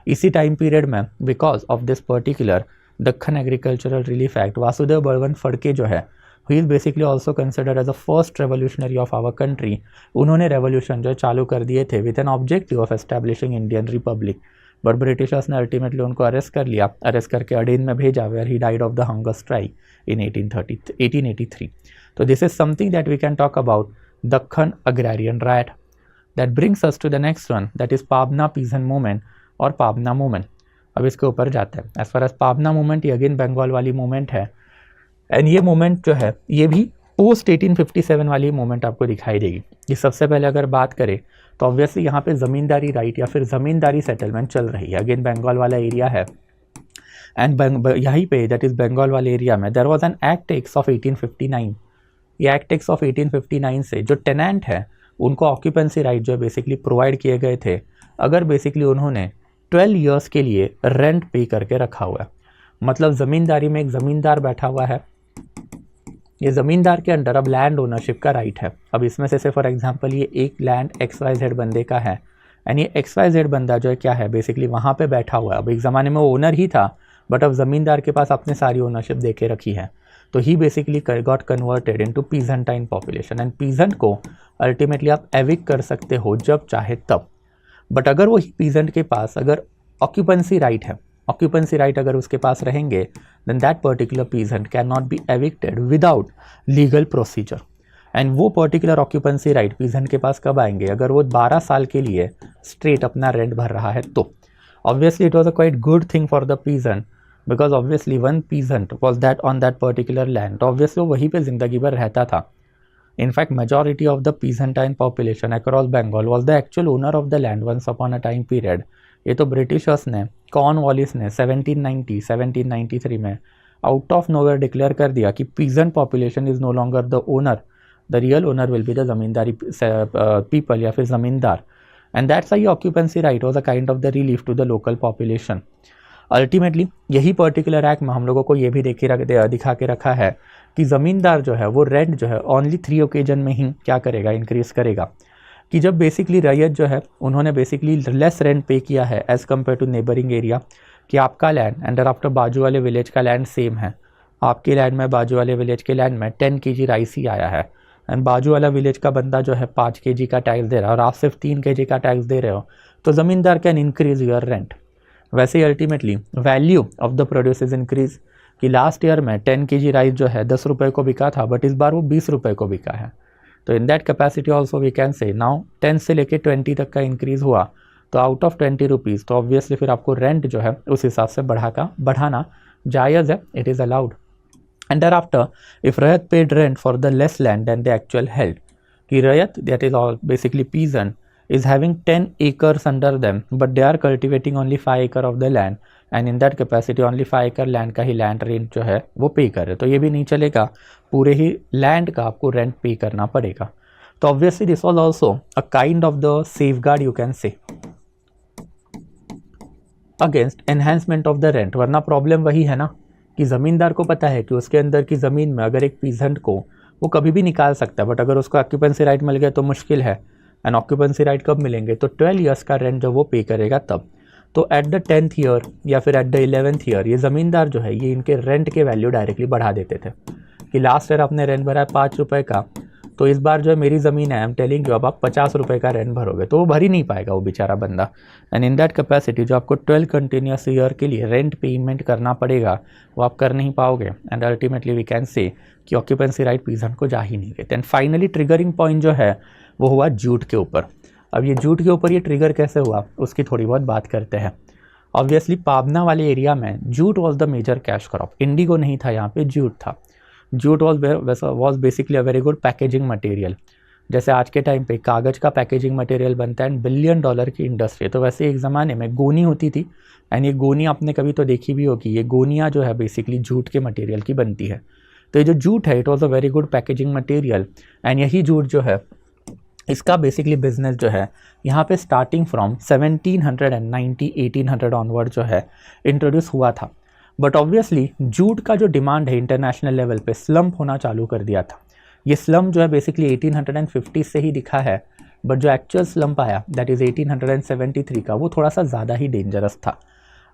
इसी टाइम पीरियड में because of this particular Deccan agricultural relief act, Vasudev Balwant Phadke जो है he is basically also considered as a first revolutionary of our country. उन्होंने रेवोल्यूशन जो चालू कर दिए थे with an objective of establishing Indian republic, but Britishers ने अल्टीमेटली उनको अरेस्ट कर लिया, अरेस्ट करके अडेन में भेजा where he died of the hunger strike in 1883। तो this is something that we can talk about Deccan agrarian riot. That brings us to the next one that is Pabna peasant movement और Pabna movement. अब इसके ऊपर जाते हैं। As far as Pabna movement ये again Bengal वाली movement है, एंड ये मूवमेंट जो है ये भी पोस्ट 1857 वाली मूवमेंट आपको दिखाई देगी। ये सबसे पहले अगर बात करें तो ऑब्वियसली यहाँ पे ज़मींदारी राइट या फिर ज़मींदारी सेटलमेंट चल रही है, अगेन बंगाल वाला एरिया है, एंड यहीं पे दैट इज़ बंगाल वाले एरिया में there was an act X of 1859। ये एक्ट एक्स ऑफ 1859 से जो टेनेंट है उनको ऑक्यूपेंसी राइट जो है बेसिकली प्रोवाइड किए गए थे, अगर बेसिकली उन्होंने 12 ईयर्स के लिए रेंट पे करके रखा हुआ है। मतलब ज़मींदारी में एक ज़मींदार बैठा हुआ है, ये ज़मींदार के अंडर अब लैंड ओनरशिप का राइट है। अब इसमें से फॉर एग्जांपल ये एक लैंड XYZ बंदे का है, एंड ये XYZ बंदा जो है क्या है बेसिकली वहाँ पे बैठा हुआ है। अब एक ज़माने में वो ओनर ही था, बट अब ज़मींदार के पास अपने सारी ओनरशिप दे के रखी है, तो he basically got converted into peasantine population, and peasant को अल्टीमेटली आप एविक्ट कर सकते हो जब चाहे तब। बट अगर वो पीजेंट के पास अगर ऑक्यूपेंसी राइट है, ऑक्यूपेंसी राइट अगर उसके पास रहेंगे, then that particular peasant can not be evicted without legal procedure. And वो पर्टिकुलर ऑक्यूपेंसी राइट पीजेंट के पास कब आएंगे, अगर वो 12 साल के लिए स्ट्रेट अपना रेंट भर रहा है तो। Obviously it was a quite good thing for the peasant, because obviously one peasant was that on that particular land, तो ऑब्वियसली वो वहीं पर जिंदगी भर रहता था। In fact majority of the peasantine population across Bengal was the actual owner of the land once upon a time period. ये तो ब्रिटिशर्स ने, कॉर्नवालिस ने 1793 में आउट ऑफ नोवेयर डिक्लेयर कर दिया कि peasant population is no longer the owner, the real owner will be the zamindari people या फिर zamindar, and that's why occupancy right was a kind of the relief to the local population. Ultimately यही particular act में हम लोगों को ये भी दिखा के रखा है कि ज़मींदार जो है वो रेंट जो है ओनली 3 ओकेजन में ही क्या करेगा, इंक्रीज़ करेगा, कि जब बेसिकली रैयत जो है उन्होंने बेसिकली लेस रेंट पे किया है as compare to neighbouring area, कि आपका लैंड एंड आफ्टर बाजू वाले विलेज का लैंड सेम है, आपके लैंड में बाजू वाले विलेज के लैंड में 10 kg राइस ही आया है, एंड बाजू वाला विलेज का बंदा जो है 5 kg का टैक्स दे रहा है और आप सिर्फ 3 kg का टैक्स दे रहे हो, तो ज़मींदार कैन इंक्रीज योर रेंट। वैसे ही ultimately value of the produce is increase, कि लास्ट ईयर में 10 kg राइस जो है 10 रुपये को बिका था, बट इस बार वो 20 रुपये को बिका है। तो in that capacity also we can say now 10 से लेके 20 तक का इंक्रीज़ हुआ, तो आउट ऑफ 20 रुपीज़ तो ऑब्वियसली फिर आपको रेंट जो है उस हिसाब से बढ़ाना जायज़ है, it is allowed. And there after if ryot paid rent for the less land and the actual held, कि ryot that is all basically peasant is having 10 acres under them but they are cultivating only 5 acre of the land and in that capacity only 5 acre land का ही land rent जो है वो पे करे, तो ये भी नहीं चलेगा, पूरे ही land का आपको rent पे करना पड़ेगा। तो obviously this was also a kind of the safeguard you can say against enhancement of the rent, वरना प्रॉब्लम वही है ना कि ज़मींदार को पता है कि उसके अंदर की ज़मीन में अगर एक पीजेंट को वो कभी भी निकाल सकता है, बट अगर उसको ऑक्यूपेंसी राइट मिल गया तो मुश्किल है, एंड ऑक्यूपेंसी राइट कब मिलेंगे, तो 12 ईयर्स का रेंट जब वो पे करेगा तब। तो एट द 10th ईयर या फिर एट द 11th ईयर ये ज़मींदार जो है ये इनके रेंट के वैल्यू डायरेक्टली बढ़ा देते थे, कि लास्ट ईयर आपने रेंट भरा है 5 रुपये का, तो इस बार जो है मेरी ज़मीन है आई एम टेलिंग यू अब आप 50 रुपये का रेंट भरोगे, तो वो भर ही नहीं पाएगा वो बेचारा बंदा, एंड इन दैट कैपेसिटी जो आपको 12 कंटिन्यूस ईयर के लिए रेंट पेमेंट करना पड़ेगा वो आप कर नहीं पाओगे, and ultimately we can say कि ऑक्यूपेंसी राइट पीजेंट को जा ही नहीं गए। एंड फाइनली ट्रिगरिंग पॉइंट जो है वो हुआ जूट के ऊपर। अब ये जूट के ऊपर ये ट्रिगर कैसे हुआ उसकी थोड़ी बहुत बात करते हैं। ऑब्वियसली पाबना वाले एरिया में jute was the major cash crop, indigo नहीं था, यहाँ पे जूट था। Jute was basically a very good packaging material, जैसे आज के टाइम पे कागज़ का पैकेजिंग मटेरियल बनता है एंड $1 बिलियन की इंडस्ट्री है, तो वैसे एक ज़माने में गोनी होती थी, एंड ये गोनी आपने कभी तो देखी भी होगी, ये गोनियाँ जो है बेसिकली जूट के मटेरियल की बनती है। तो ये जो जूट है it was a very good packaging material, and यही जूट जो है इसका बेसिकली बिजनेस जो है यहाँ पे स्टार्टिंग फ्रॉम 1790 1800 ऑनवर्ड जो है इंट्रोड्यूस हुआ था। बट ऑब्वियसली जूट का जो डिमांड है इंटरनेशनल लेवल पे स्लम्प होना चालू कर दिया था। ये स्लम्प जो है बेसिकली 1850 से ही दिखा है, बट जो एक्चुअल स्लम्प आया दैट इज़ 1873 का, वो थोड़ा सा ज़्यादा ही डेंजरस था।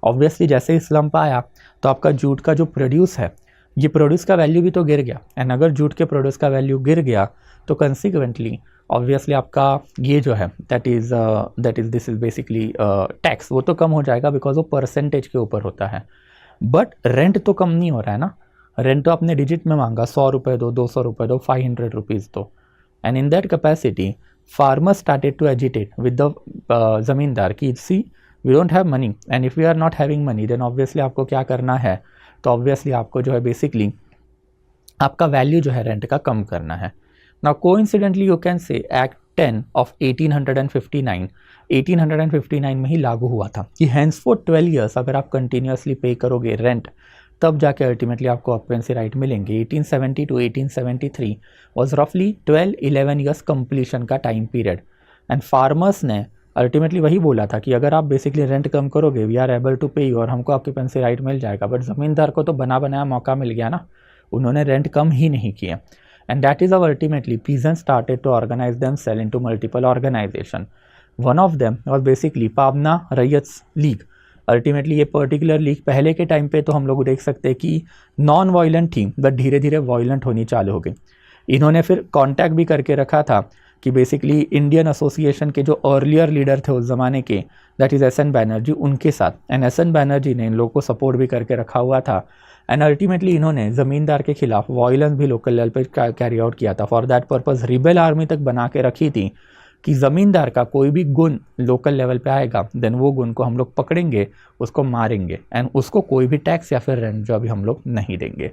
ऑब्वियसली जैसे ही स्लम्प आया तो आपका जूट का जो प्रोड्यूस है ये प्रोड्यूस का वैल्यू भी तो गिर गया, एंड अगर जूट के प्रोड्यूस का वैल्यू गिर गया तो कंसिक्वेंटली ऑब्वियसली आपका ये जो है that is this is basically tax वो तो कम हो जाएगा, बिकॉज वो परसेंटेज के ऊपर होता है। बट रेंट तो कम नहीं हो रहा है ना, रेंट तो आपने डिजिट में मांगा, 100 रुपये दो, 200 रुपये दो, 500 रुपीज़ दो, and in that capacity farmers started to agitate with the zamindar कि see we don't have money, and if we are not having money then obviously आपको क्या करना है, तो ऑब्वियसली आपको जो है बेसिकली आपका वैल्यू जो है रेंट का कम करना है। नाउ कोइंसिडेंटली यू कैन से एक्ट 10 ऑफ 1859 में ही लागू हुआ था कि हैंसफोर्थ 12 ईयर्स अगर आप कंटिन्यूसली पे करोगे रेंट तब जाके अल्टीमेटली आपको ऑक्यूपेंसी राइट मिलेंगे। 1870 टू 1873 वॉज रफली 12-11 ईयर्स कंप्लीशन का टाइम पीरियड, एंड फार्मर्स ने अल्टीमेटली वही बोला था कि अगर आप बेसिकली रेंट कम करोगे वी आर एबल टू पे यू और हमको ऑक्यूपेंसी राइट मिल जाएगा। बट ज़मींदार को तो बना बनाया मौका मिल गया ना, उन्होंने रेंट कम ही नहीं किए, and that is how ultimately peasants started to organize themselves into multiple organization. One of them was basically पाबना रैयत लीग। अल्टीमेटली ये पर्टिकुलर लीग पहले के टाइम पे तो हम लोग देख सकते हैं कि नॉन वायलेंट थी, बट धीरे धीरे वायलेंट होनी चालू हो गई। इन्होंने फिर कांटेक्ट भी करके रखा था कि बेसिकली इंडियन एसोसिएशन के जो अर्लियर लीडर थे उस ज़माने के that is S N Banerjee, उनके साथ, एंड एस एन बैनर्जी ने इन लोगों को सपोर्ट भी करके रखा हुआ था, एंड अल्टीमेटली इन्होंने ज़मींदार के खिलाफ वायलेंस भी लोकल लेवल पर कैरी आउट किया था। For that purpose rebel army तक बना के रखी थी कि ज़मींदार का कोई भी गुण लोकल लेवल पे आएगा देन वो गुण को हम लोग पकड़ेंगे, उसको मारेंगे, एंड उसको कोई भी टैक्स या फिर रेंट जो अभी हम लोग नहीं देंगे।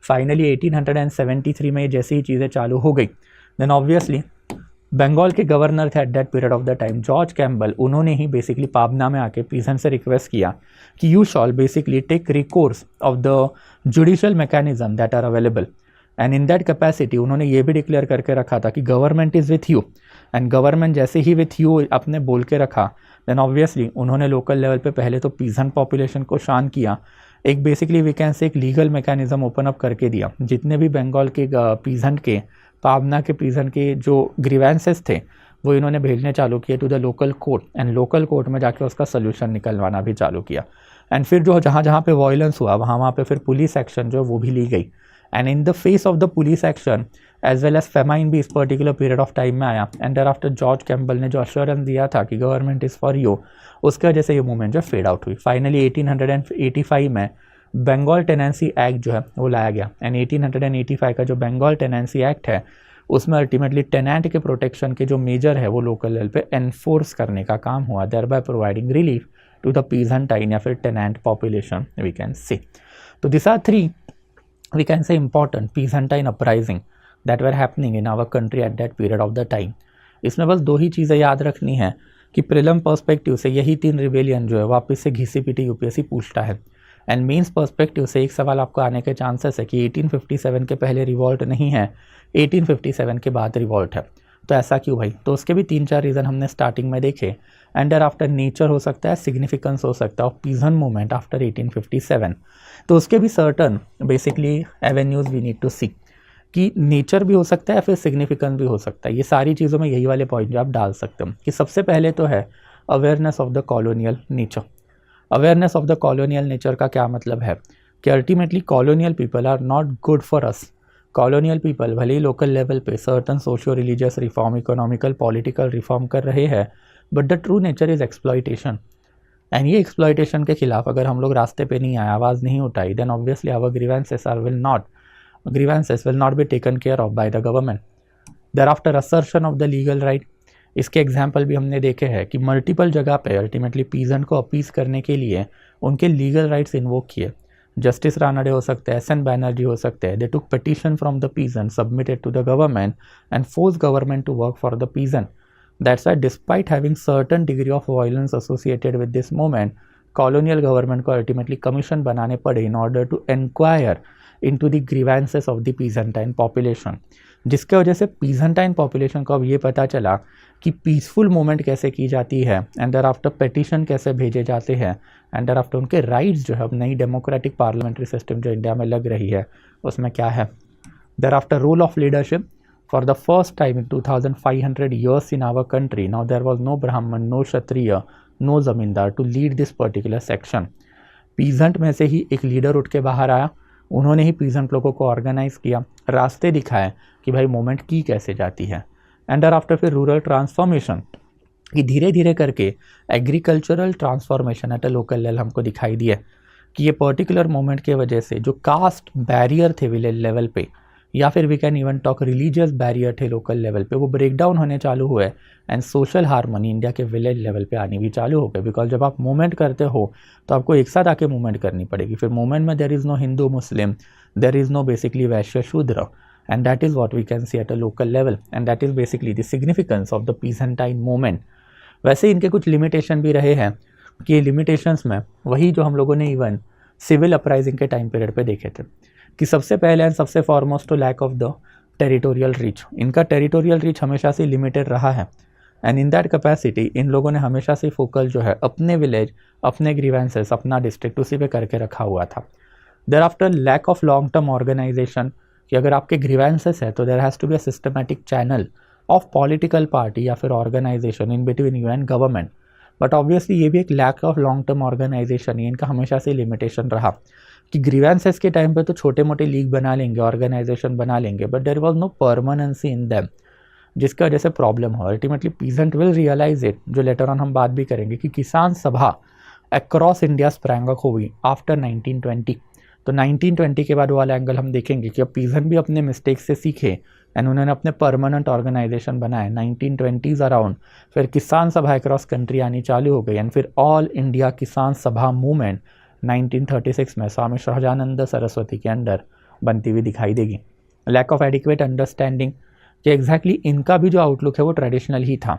फाइनली 1873 में जैसे ही चीज़ें चालू हो गई देन ऑब्वियसली बंगाल के गवर्नर थे eight that period of the time George Campbell, उन्होंने ही बेसिकली पाबना में आके पीसेंट से रिक्वेस्ट किया कि you shall basically take recourse of the judicial mechanism that are available, and in that capacity उन्होंने ये भी डिक्लेयर करके रखा था कि government is with you, and government जैसे ही विथ यू अपने बोल के रखा, देन ऑब्वियसली उन्होंने लोकल लेवल पे पहले तो पीसेंट पॉपुलेशन को शांत किया, एक बेसिकली वी कैन से एक लीगल मैकेनिज्म ओपन अप करके दिया, जितने भी बंगाल के पीसेंट के पाबना के पीसेंट के जो ग्रीवेंसेस थे वो इन्होंने भेजने चालू किए to the local court, and local court में जाके उसका सोल्यूशन निकलवाना भी चालू किया, एंड फिर जो जहाँ जहाँ पे वायलेंस हुआ वहाँ पे फिर पुलिस एक्शन जो वो भी ली गई, and in the phase of the police action as well as famine भी इस पर्टिकुलर पीरियड ऑफ टाइम में आया, and there after George Campbell ने जो अश्योरेंस दिया था कि गवर्नमेंट इज़ फॉर यू, उसकी वजह से ये मूवमेंट जो फेड आउट हुई। फाइनली 1885 में बंगाल टेनेंसी एक्ट जो है वो लाया गया, एंड 1885 का जो बंगाल टेनेंसी एक्ट है उसमें अल्टीमेटली टेनेंट के प्रोटेक्शन के जो मेजर है वो लोकल लेवल पे एनफोर्स करने का काम हुआ, thereby providing relief to the peasantine या फिर tenant population we can say. तो this are 3 we can say important peasantine uprising that were happening in our country at that period of the time। इसमें बस 2 ही चीज़ें याद रखनी है कि प्रीलिम पर्सपेक्टिव से यही 3 रिबेलियन जो है वापस से घिसी पिटी यूपीएससी पूछता है, एंड मेंस पर्सपेक्टिव से एक सवाल आपको आने के चांसेस है कि 1857 के पहले रिवॉल्ट नहीं है, 1857 के बाद रिवॉल्ट है, तो ऐसा क्यों भाई? तो उसके भी 3-4 रीज़न हमने स्टार्टिंग में देखे, एंड देयर आफ्टर नेचर हो सकता है, सिग्निफिकेंस हो सकता है ऑफ पीजेंट मूवमेंट आफ्टर 1857, तो उसके भी certain basically avenues we need to see कि नेचर भी हो सकता है फिर सिग्निफिकेंस भी हो सकता है। ये सारी चीज़ों में यही वाले पॉइंट जो आप डाल सकते हो कि सबसे पहले तो है awareness of the colonial nature. Awareness of the colonial nature का क्या मतलब है कि ultimately colonial people are not good for us. Colonial people भले ही लोकल लेवल पे certain socio religious reform, economical, political reform कर रहे हैं, but the true nature is exploitation, and ये एक्सप्लॉयटेशन के खिलाफ अगर हम लोग रास्ते पे नहीं आए, आवाज़ नहीं उठाई, then obviously our grievances will not be taken care of by the government. Thereafter assertion of the legal right, इसके एग्जाम्पल भी हमने देखे हैं कि मल्टीपल जगह पे अल्टीमेटली पीजेंट को अपीज करने के लिए उनके लीगल राइट्स इन्वोक किए। जस्टिस रानडे हो सकते हैं, एस.एन. बैनर्जी हो सकते हैं, they took petition from the peasant, submitted to the government and force government to work for the peasant. That's why despite having certain degree of violence associated with this movement, colonial government को ultimately commission बनाने पड़े in order to inquire into the grievances of the peasantine population, जिसके वजह से peasantine population को अब ये पता चला कि peaceful movement कैसे की जाती है, and thereafter petition कैसे भेजे जाते हैं, and thereafter उनके rights जो है अब नई democratic parliamentary system जो इंडिया में लग रही है उसमें क्या है। thereafter role of leadership, for the first time in 2500 years in our country, now there was no Brahman, no Kshatriya, no Zamindar to lead this particular section। Peasant में से ही एक लीडर उठ के बाहर आया, उन्होंने ही पीजेंट लोगों को ऑर्गेनाइज किया, रास्ते दिखाए कि भाई मूवमेंट की कैसे जाती है, एंड आफ्टर फिर रूरल ट्रांसफॉर्मेशन कि धीरे धीरे करके agricultural transformation eight a local level हमको दिखाई दिया कि ये पर्टिकुलर मूवमेंट के वजह से जो कास्ट बैरियर थे विलेज लेवल पे, या फिर we can even talk religious barrier थे लोकल लेवल पे, वो ब्रेक डाउन होने चालू हुए, एंड सोशल हार्मनी इंडिया के विलेज लेवल पे आनी भी चालू हो गए। बिकॉज जब आप मूवमेंट करते हो तो आपको एक साथ आके मूवमेंट करनी पड़ेगी। फिर मूवमेंट में there is no Hindu Muslim, there is no basically Vaishya Shudra, and that is what we can see at a local level, and that is basically the significance of the peasantine movement. वैसे इनके कुछ limitation भी रहे हैं कि ये limitations में वही जो हम लोगों ने इवन सिविल अपराइजिंग के टाइम पीरियड पे देखे थे कि सबसे पहले एंड सबसे foremost to lack of the territorial reach. इनका टेरिटोरियल रीच हमेशा से लिमिटेड रहा है, एंड इन दैट कैपेसिटी इन लोगों ने हमेशा से फोकल जो है अपने विलेज, अपने ग्रीवेंसेस, अपना डिस्ट्रिक्ट उसी पे करके रखा हुआ था। Thereafter lack of long term organisation कि अगर आपके ग्रीवेंसेस है तो there has to be a systematic channel of political party या फिर organisation in between you and government, but obviously ये भी एक lack of long term organisation ही इनका हमेशा से लिमिटेशन रहा कि ग्रीवेंसेस के टाइम पे तो छोटे मोटे लीग बना लेंगे, ऑर्गेनाइजेशन बना लेंगे, but there was no permanency in them, जिसकी वजह से प्रॉब्लम हो। Ultimately peasant will realise it, जो लेटर ऑन हम बात भी करेंगे कि Kisan Sabha across India sprang up हुई आफ्टर 1920। तो 1920 के बाद वाला एंगल हम देखेंगे कि अब पीजेंट भी अपने मिस्टेक से सीखे एंड उन्होंने अपने परमानेंट ऑर्गेनाइजेशन बनाए 1920s अराउंड। फिर किसान सभा अक्रॉस कंट्री आनी चालू हो गई, एंड फिर ऑल इंडिया किसान सभा मूवमेंट 1936 में स्वामी सहजानंद सरस्वती के अंडर बनती हुई दिखाई देगी। लैक ऑफ एडिक्वेट अंडरस्टैंडिंग कि एग्जैक्टली इनका भी जो आउटलुक है वो ट्रेडिशनल ही था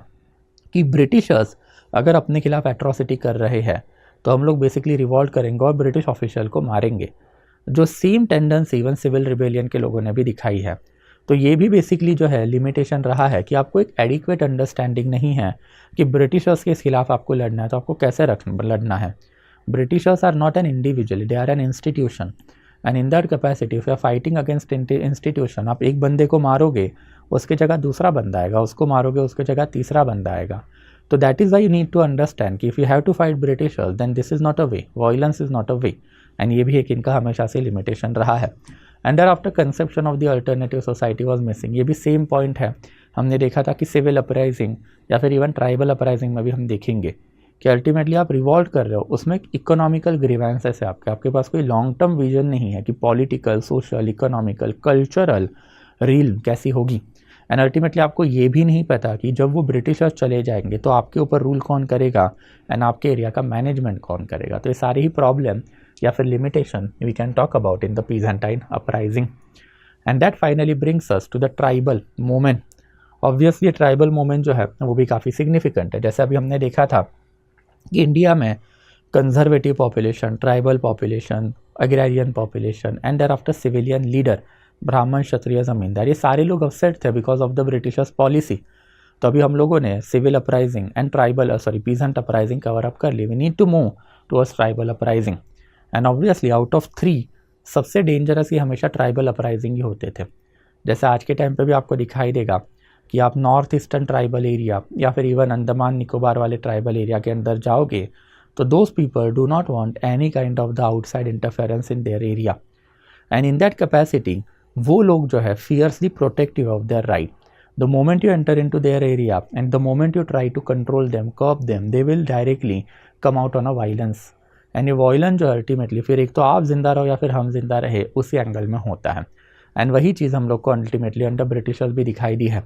कि ब्रिटिशर्स अगर अपने खिलाफ एट्रॉसिटी कर रहे हैं तो हम लोग बेसिकली रिवॉल्ट करेंगे और ब्रिटिश ऑफिशियल को मारेंगे। जो same tendency even civil rebellion के लोगों ने भी दिखाई है। तो ये भी बेसिकली जो है लिमिटेशन रहा है कि आपको एक एडिक्वेट अंडरस्टैंडिंग नहीं है कि ब्रिटिशर्स के खिलाफ आपको लड़ना है तो आपको कैसे लड़ना है। Britishers are not an individual, they are an institution, and in that capacity if you are fighting against institution, आप एक बंदे को मारोगे उसके जगह दूसरा बंदा आएगा, उसको मारोगे उसके जगह तीसरा बंदा आएगा। तो that is why you need to understand कि if you have to fight britishers then this is not a way, violence is not a way, and ये भी एक इनका हमेशा से लिमिटेशन रहा है। And there after conception of the alternative society was missing, ये भी सेम पॉइंट है। हमने देखा था कि सिविल अपराइजिंग या फिर इवन ट्राइबल अपराइजिंग में भी हम देखेंगे कि अल्टीमेटली आप रिवॉल्ट कर रहे हो, उसमें एक इकोनॉमिकल ग्रीवेंसेस है आपके पास कोई लॉन्ग टर्म विजन नहीं है कि political, social, economical, cultural reel कैसी होगी। एंड अल्टीमेटली आपको ये भी नहीं पता कि जब वो ब्रिटिशर्स चले जाएंगे तो आपके ऊपर रूल कौन करेगा एंड आपके एरिया का मैनेजमेंट कौन करेगा। तो ये सारी ही प्रॉब्लम या फिर limitation we can talk about in the peasant uprising. And that finally brings us to the tribal movement. Obviously tribal movement जो है वो भी काफ़ी सिग्निफिकेंट है। जैसे अभी हमने देखा था कि इंडिया में conservative population, tribal population, agrarian population and there after civilian leader, Brahmin, Kshatriya, zamindar, ये सारे लोग अपसेट थे because of the britishers policy. तो अभी हम लोगों ने civil uprising and tribal peasant uprising cover up कर ली। We need to move towards tribal uprising. And obviously out of 3 सबसे डेंजरस ये हमेशा ट्राइबल अपराइजिंग ही होते थे। जैसे आज के टाइम पे भी आपको दिखाई देगा कि आप नॉर्थ ईस्टर्न ट्राइबल एरिया या फिर इवन अंडमान निकोबार वाले ट्राइबल एरिया के अंदर जाओगे तो those people do not want any kind of the outside interference in their area, and in that capacity वो लोग जो है fiercely protective of their right. The moment you enter into their area and the moment you try to control them, curb them, they will directly come out on a violence. And ये violence जो ultimately फिर एक तो आप जिंदा रहो या फिर हम जिंदा रहे उसी एंगल में होता है। एंड वही चीज़ हम लोग को अल्टीमेटली अंडर ब्रिटिशर्स भी दिखाई दी है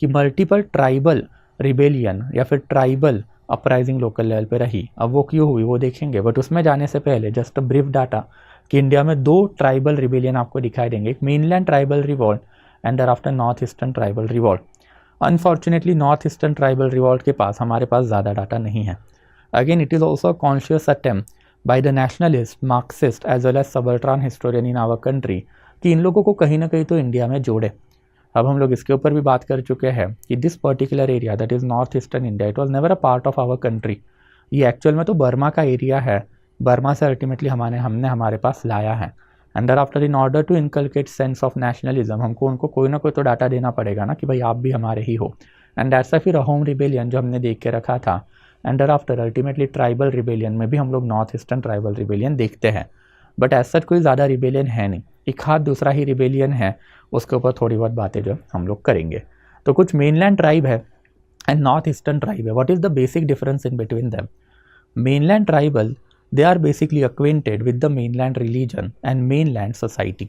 कि मल्टीपल ट्राइबल रिबेलियन या फिर ट्राइबल अपराइजिंग लोकल लेवल पे रही। अब वो क्यों हुई वो देखेंगे, बट उसमें जाने से पहले जस्ट अ ब्रीफ डाटा कि इंडिया में 2 ट्राइबल रिबेलियन आपको दिखाई देंगे, एक mainland tribal revolt and there after north eastern tribal revolt. Unfortunately north eastern tribal revolt के पास हमारे पास ज़्यादा डाटा नहीं है। Again it is also conscious attempt by the nationalist, marxist as well as subaltern historian in our country कि इन लोगों को कहीं ना कहीं तो इंडिया में जोड़े। अब हम लोग इसके ऊपर भी बात कर चुके हैं कि this particular area that is north eastern India, it was never a part of our country. ये एक्चुअल में तो बर्मा का एरिया है, बर्मा से अल्टीमेटली हमने हमारे पास लाया है। And there after in order to inculcate sense of nationalism हमको उनको कोई ना कोई तो डाटा देना पड़ेगा ना कि भाई आप भी हमारे ही हो। एंड दैट्स फिर होम रिबेलियन जो हमने देख के रखा था। And there after ultimately tribal rebellion में भी हम लोग नॉर्थ ईस्टर्न ट्राइबल रिबेलियन देखते हैं, बट एज सच कोई ज़्यादा रिबेलियन है नहीं, एक हाथ दूसरा ही रिबेलियन है, उसके ऊपर थोड़ी बहुत बातें जो हम लोग करेंगे। तो कुछ मेनलैंड ट्राइब है एंड नॉर्थ ईस्टर्न ट्राइब है। What is the basic difference in between them? Mainland tribal they are basically acquainted with the mainland religion and mainland society.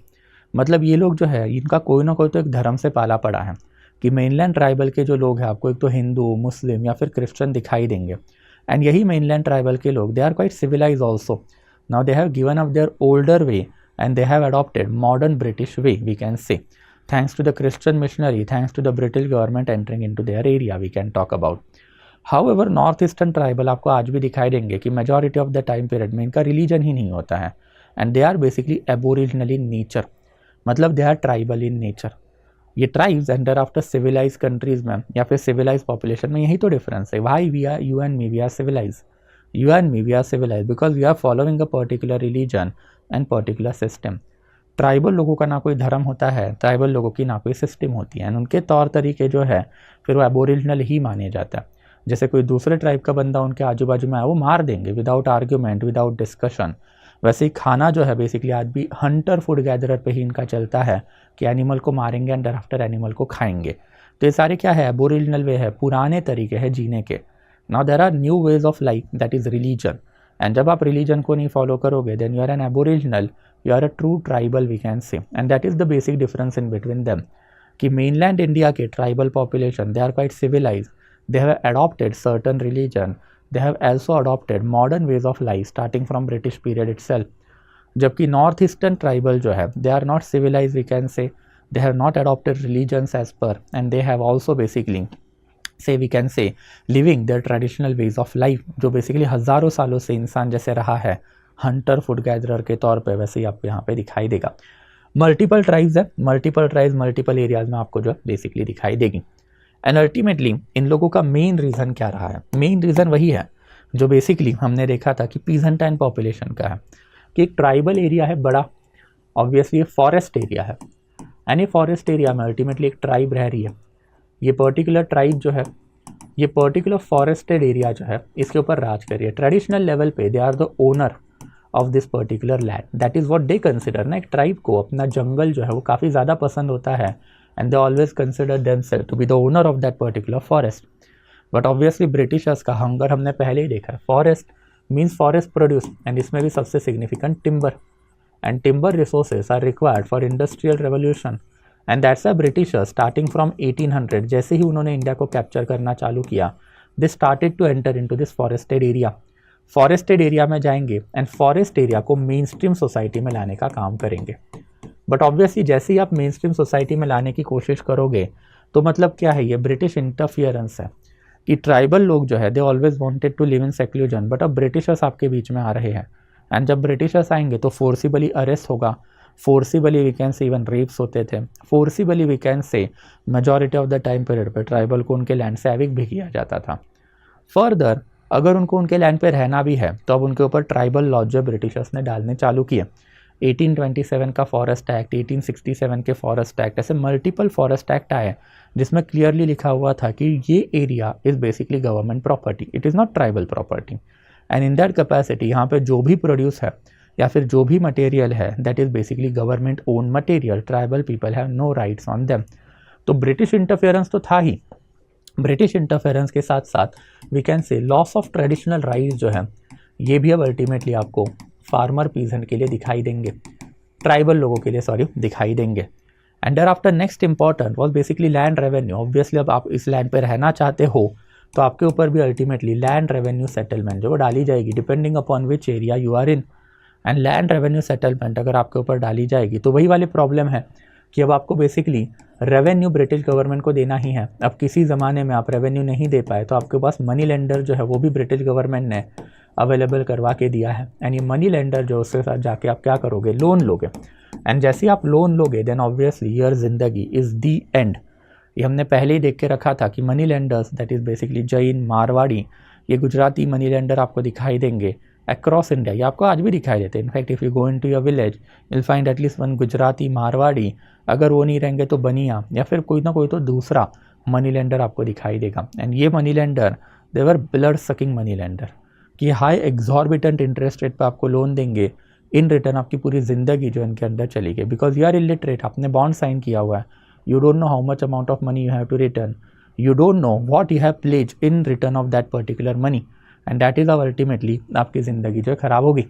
मतलब ये लोग जो है इनका कोई ना कोई तो एक धर्म से पाला पड़ा है कि मेनलैंड ट्राइबल के जो लोग हैं आपको एक तो हिंदू, मुस्लिम या फिर क्रिश्चियन दिखाई देंगे। एंड यही मेनलैंड ट्राइबल के लोग they are quite civilise also. Now they have given up their older way and they have adopted modern British way, we can say, thanks to the Christian missionary, thanks to the British government entering into their area, we can talk about. However, North Eastern tribal आपको आज भी दिखाई देंगे कि majority of the time period में इनका religion ही नहीं होता है, and they are basically aboriginal in nature, मतलब they are tribal in nature. ये tribes and thereafter civilized countries में या फिर civilized population में यही तो difference है। Why we are, you and me, we are civilized. You and me, we are civilized because we are following a particular religion and particular system. Tribal लोगों का ना कोई धर्म होता है, ट्राइबल लोगों की ना कोई सिस्टम होती है, एंड उनके तौर तरीके जो है फिर वो एबोरिजिनल ही माने जाता है। जैसे कोई दूसरे ट्राइब का बंदा उनके आजू बाजू में आए वो मार देंगे विदाउट आर्ग्यूमेंट, विदाउट डिस्कशन। वैसे ही खाना जो है बेसिकली आज भी हंटर फूड गैदरर पे ही इनका चलता है कि एनिमल को मारेंगे एंड आफ्टर एनिमल को खाएंगे। तो ये सारे क्या है, एबोरिजिनल वे है, पुराने तरीके हैं जीने के। Now there are new ways of life that is religion, and जब आप रिलीजन को नहीं फॉलो करोगे then you are an aboriginal, you are a true tribal, we can say. And that is the basic difference in between them कि mainland India के tribal population they are quite civilise, they have adopted certain religion, they have also adopted modern ways of life starting from British period itself. जबकि north eastern tribal जो है they are not civilise, we can say, they have not adopted religions as per, and they have also basically say we can say living their traditional ways of life, जो basically हज़ारों सालों से इंसान जैसे रहा है हंटर फूड गैदरर के तौर पे, वैसे ही आपको यहाँ पे दिखाई देगा। मल्टीपल ट्राइब्स है, मल्टीपल ट्राइब्स मल्टीपल एरियाज में आपको जो बेसिकली दिखाई देगी। एंड अल्टीमेटली इन लोगों का मेन रीज़न क्या रहा है? मेन रीज़न वही है जो बेसिकली हमने देखा था कि पीजेंटाइन पॉपुलेशन का है, कि एक ट्राइबल एरिया है बड़ा, ऑब्वियसली ये फॉरेस्ट एरिया है, एंड ये फॉरेस्ट एरिया में अल्टीमेटली एक ट्राइब रह रही है। ये पर्टिकुलर ट्राइब जो है, ये पर्टिकुलर फॉरेस्टेड एरिया जो है, इसके ऊपर राज कर रही है। ट्रेडिशनल लेवल पे they are the owner of this particular land, that is what they consider ना। एक ट्राइब को अपना जंगल जो है वो काफ़ी ज़्यादा पसंद होता है, and they always consider themselves to be the owner of that particular forest. But obviously Britishers का हंगर हमने पहले ही देखा है। Forest means forest produce, and इसमें भी सबसे significant timber, and timber resources are required for industrial revolution, and that's a Britishers starting from 1800, जैसे ही उन्होंने इंडिया को कैप्चर करना चालू किया, they started to enter into this forested area. Forested area में जाएंगे एंड फॉरेस्ट एरिया को mainstream society में लाने का काम करेंगे। बट ऑब्वियसली जैसे ही आप मेन स्ट्रीम सोसाइटी में लाने की कोशिश करोगे तो मतलब क्या है, ये ब्रिटिश इंटरफियरेंस है कि ट्राइबल लोग जो है they always wanted to live in seclusion, but अब ब्रिटिशर्स आपके बीच में आ रहे हैं, एंड जब ब्रिटिशर्स आएंगे तो फोर्सिबली अरेस्ट होगा, forcibly we can say even rapes होते थे, forcibly we can say majority of the time period पर ट्राइबल को उनके लैंड से एविक्ट भी किया जाता था। फर्दर अगर उनको उनके लैंड पे रहना भी है तो अब उनके ऊपर ट्राइबल लॉज जो ब्रिटिशर्स ने डालने चालू किए। 1827 का फॉरेस्ट एक्ट, 1867 के फॉरेस्ट एक्ट, ऐसे मल्टीपल फॉरेस्ट एक्ट आए जिसमें क्लियरली लिखा हुआ था कि ये area is basically government property, it is not tribal property, and in that capacity यहाँ पे जो भी प्रोड्यूस है या फिर जो भी मटेरियल है that is basically government own material, tribal people have no rights on them. तो ब्रिटिश इंटरफेरेंस तो था ही, ब्रिटिश इंटरफेरेंस के साथ साथ we can say loss of traditional rights जो है ये भी अब अल्टीमेटली आपको फार्मर पीजेंट के लिए दिखाई देंगे, ट्राइबल लोगों के लिए सॉरी दिखाई देंगे। And there after next important was basically land revenue. Obviously अब आप इस लैंड पे रहना चाहते हो तो आपके ऊपर भी अल्टीमेटली लैंड रेवेन्यू सेटलमेंट जो डाली जाएगी depending upon which area you are in. And land revenue settlement अगर आपके ऊपर डाली जाएगी तो वही वाली प्रॉब्लम है कि अब आपको बेसिकली रेवेन्यू ब्रिटिश गवर्नमेंट को देना ही है। अब किसी ज़माने में आप रेवेन्यू नहीं दे पाए तो आपके पास मनी लेंडर जो है वो भी ब्रिटिश गवर्नमेंट ने अवेलेबल करवा के दिया है, एंड ये मनी लेंडर जो उसके साथ जाके आप क्या करोगे, लोन लोगे, एंड जैसे ही आप लोन लोगे देन ऑब्वियसली योर जिंदगी इज़ दी एंड। ये हमने पहले ही देख के रखा था कि money lenders that is basically Jain, Marwari, ये गुजराती मनी लेंडर आपको दिखाई देंगे अक्रॉस इंडिया, ये आपको आज भी दिखाई देते हैं। In fact if you go into your village will find at least one Gujarati, Marwari, अगर वो नहीं रहेंगे तो बनिया या फिर कोई ना कोई तो दूसरा मनी लेंडर आपको दिखाई देगा। एंड ये मनी लेंडर दे वर ब्लड सकिंग मनी लेंडर कि हाई एग्जॉर्बिटेंट इंटरेस्ट रेट पर आपको लोन देंगे, इन रिटर्न आपकी पूरी ज़िंदगी जो इनके अंदर चली गई, बिकॉज यू आर इलिटरेट, आपने बॉन्ड साइन किया हुआ है, you don't know how much amount of money you have to return, you don't know what you have pledge in return of that particular money, and that is ultimately आपकी ज़िंदगी जो है ख़राब होगी।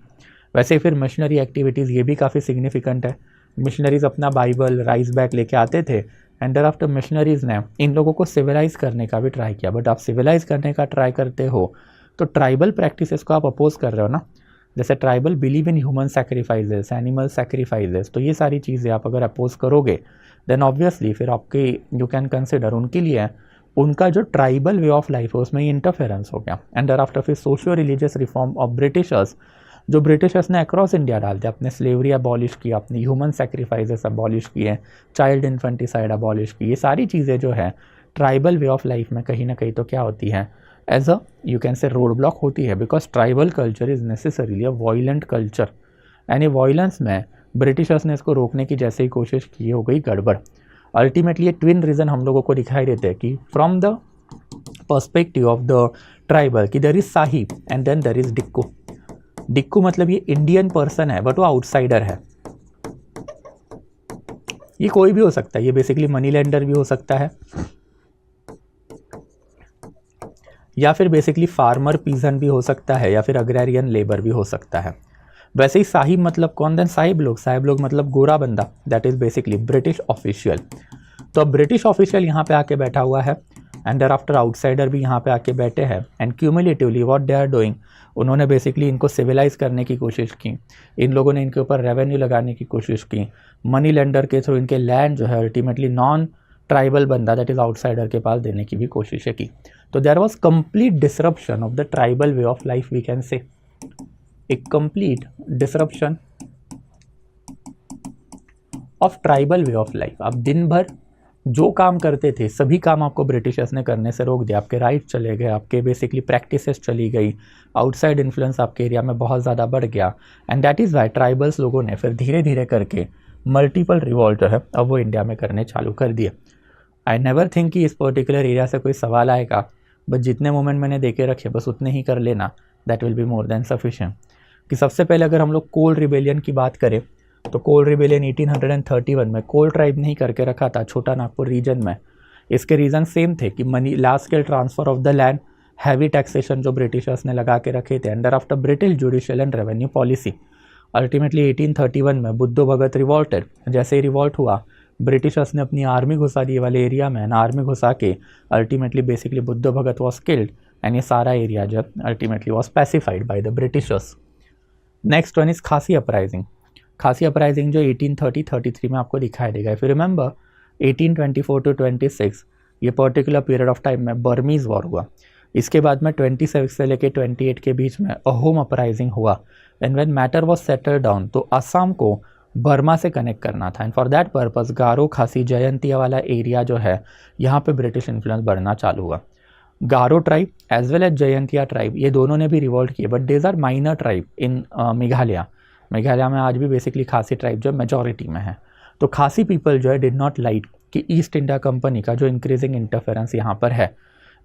वैसे फिर मिशनरी एक्टिविटीज़ ये भी काफ़ी सिग्निफिकेंट है। मिशनरीज़ अपना बाइबल, राइस बैग लेके आते थे, एंड देयर आफ्टर मिशनरीज़ ने इन लोगों को सिविलाइज़ करने का भी ट्राई किया। बट आप सिविलाइज़ करने का ट्राई करते हो तो ट्राइबल प्रैक्टिसेस को आप अपोज कर रहे हो ना, जैसे tribal believe in human sacrifices, animal sacrifices, तो ये सारी चीज़ें आप अगर अपोज करोगे देन ऑब्वियसली फिर आपके यू कैन कंसिडर उनके लिए उनका जो ट्राइबल वे ऑफ लाइफ है उसमें ये इंटरफेरेंस हो गया। एंड देयर आफ्टर फिर socio religious reform of Britishers, जो ब्रिटिशर्स ने अक्रॉस इंडिया डाल दिया, अपने स्लेवरी अबॉलिश किया, अपनी ह्यूमन सैक्रिफाइसेस अबॉलिश किए, चाइल्ड इन्फेंटिसाइड अबॉलिश की, ये सारी चीज़ें जो है ट्राइबल वे ऑफ लाइफ में कहीं ना कहीं तो क्या होती है, as a you can say road block होती है, because tribal culture is necessarily a violent culture, and ये वॉयलेंस में ब्रिटिशर्स ने इसको रोकने की जैसे ही कोशिश की हो गई गड़बड़। अल्टीमेटली ये ट्विन रीज़न हम लोगों को दिखाई देते हैं कि from the perspective of the tribal कि there is sahib and then there is diku. Diku मतलब ये इंडियन पर्सन है बट वो आउटसाइडर है, ये कोई भी हो सकता है, ये बेसिकली मनी लेंडर भी हो सकता है या फिर बेसिकली फार्मर पीजन भी हो सकता है या फिर अग्रेरियन लेबर भी हो सकता है। वैसे ही साहिब मतलब कौन, देन साहिब लोग मतलब गोरा बंदा, that is basically British official. तो अब ब्रिटिश ऑफिशियल यहाँ पे आके बैठा हुआ है एंड देयर आफ्टर आउटसाइडर भी यहाँ पे आके बैठे हैं and cumulatively what they are doing, उन्होंने बेसिकली इनको सिविलाइज करने की कोशिश की, इन लोगों ने इनके ऊपर रेवेन्यू लगाने की कोशिश की, मनी लेंडर के थ्रू इनके लैंड जो है अल्टीमेटली नॉन ट्राइबल बंदा दैट इज आउटसाइडर के पास देने की भी कोशिशें की। तो there was complete disruption of the tribal way of life, we can say एक complete disruption of tribal way of life. आप दिन भर जो काम करते थे सभी काम आपको ब्रिटिशर्स ने करने से रोक दिया, आपके राइट चले गए, आपके बेसिकली प्रैक्टिसेस चली गई, आउटसाइड इन्फ्लुएंस आपके एरिया में बहुत ज़्यादा बढ़ गया and that is Y tribals लोगों ने फिर धीरे धीरे करके मल्टीपल रिवॉल्ट जो है अब वो इंडिया में करने चालू कर दिए। आई नेवर थिंक कि इस पर्टिकुलर एरिया से कोई सवाल आएगा, बट जितने मोमेंट मैंने देखे रखे बस उतने ही कर लेना, that will be more than sufficient. कि सबसे पहले अगर हम लोग कोल रिबेलियन की बात करें तो कोल रिबेलियन 1831 में कोल ट्राइब ने ही करके रखा था छोटा नागपुर रीजन में। इसके रीज़न सेम थे कि money large scale transfer of the land, heavy taxation जो ब्रिटिशर्स ने लगा के रखे थे under after British judicial and revenue policy. Ultimately 1831 में बुद्धो भगत रिवॉल्टेड, जैसे ही रिवॉल्ट हुआ ब्रिटिशर्स ने अपनी आर्मी घुसा दी वाले एरिया में, आर्मी घुसा के ultimately basically Buddho Bhagat was killed and ये सारा एरिया जब ultimately was pacified by the britishers. Next one is Khasi uprising. Khasi uprising जो 1830-33 में आपको दिखाई देगा। इफ यू रिमेंबर 1824 to 26 ये पर्टिकुलर पीरियड ऑफ टाइम में बर्मीज वॉर हुआ। इसके बाद में 26 से लेके 28 के बीच में अहोम अपराइजिंग हुआ and when matter was settle down तो असम को बर्मा से कनेक्ट करना था एंड फॉर दैट पर्पस गारो खासी जयंतिया वाला एरिया जो है यहाँ पे ब्रिटिश इन्फ्लुएंस बढ़ना चालू हुआ। Garo tribe as well as Jaintia tribe ये दोनों ने भी रिवॉल्ट किए, but these are minor tribe in Meghalaya. Meghalaya में आज भी बेसिकली खासी ट्राइब जो मेजॉरिटी में है। तो खासी पीपल जो है डिड नॉट लाइक कि ईस्ट इंडिया कंपनी का जो इंक्रीजिंग इंटरफेरेंस यहाँ पर है।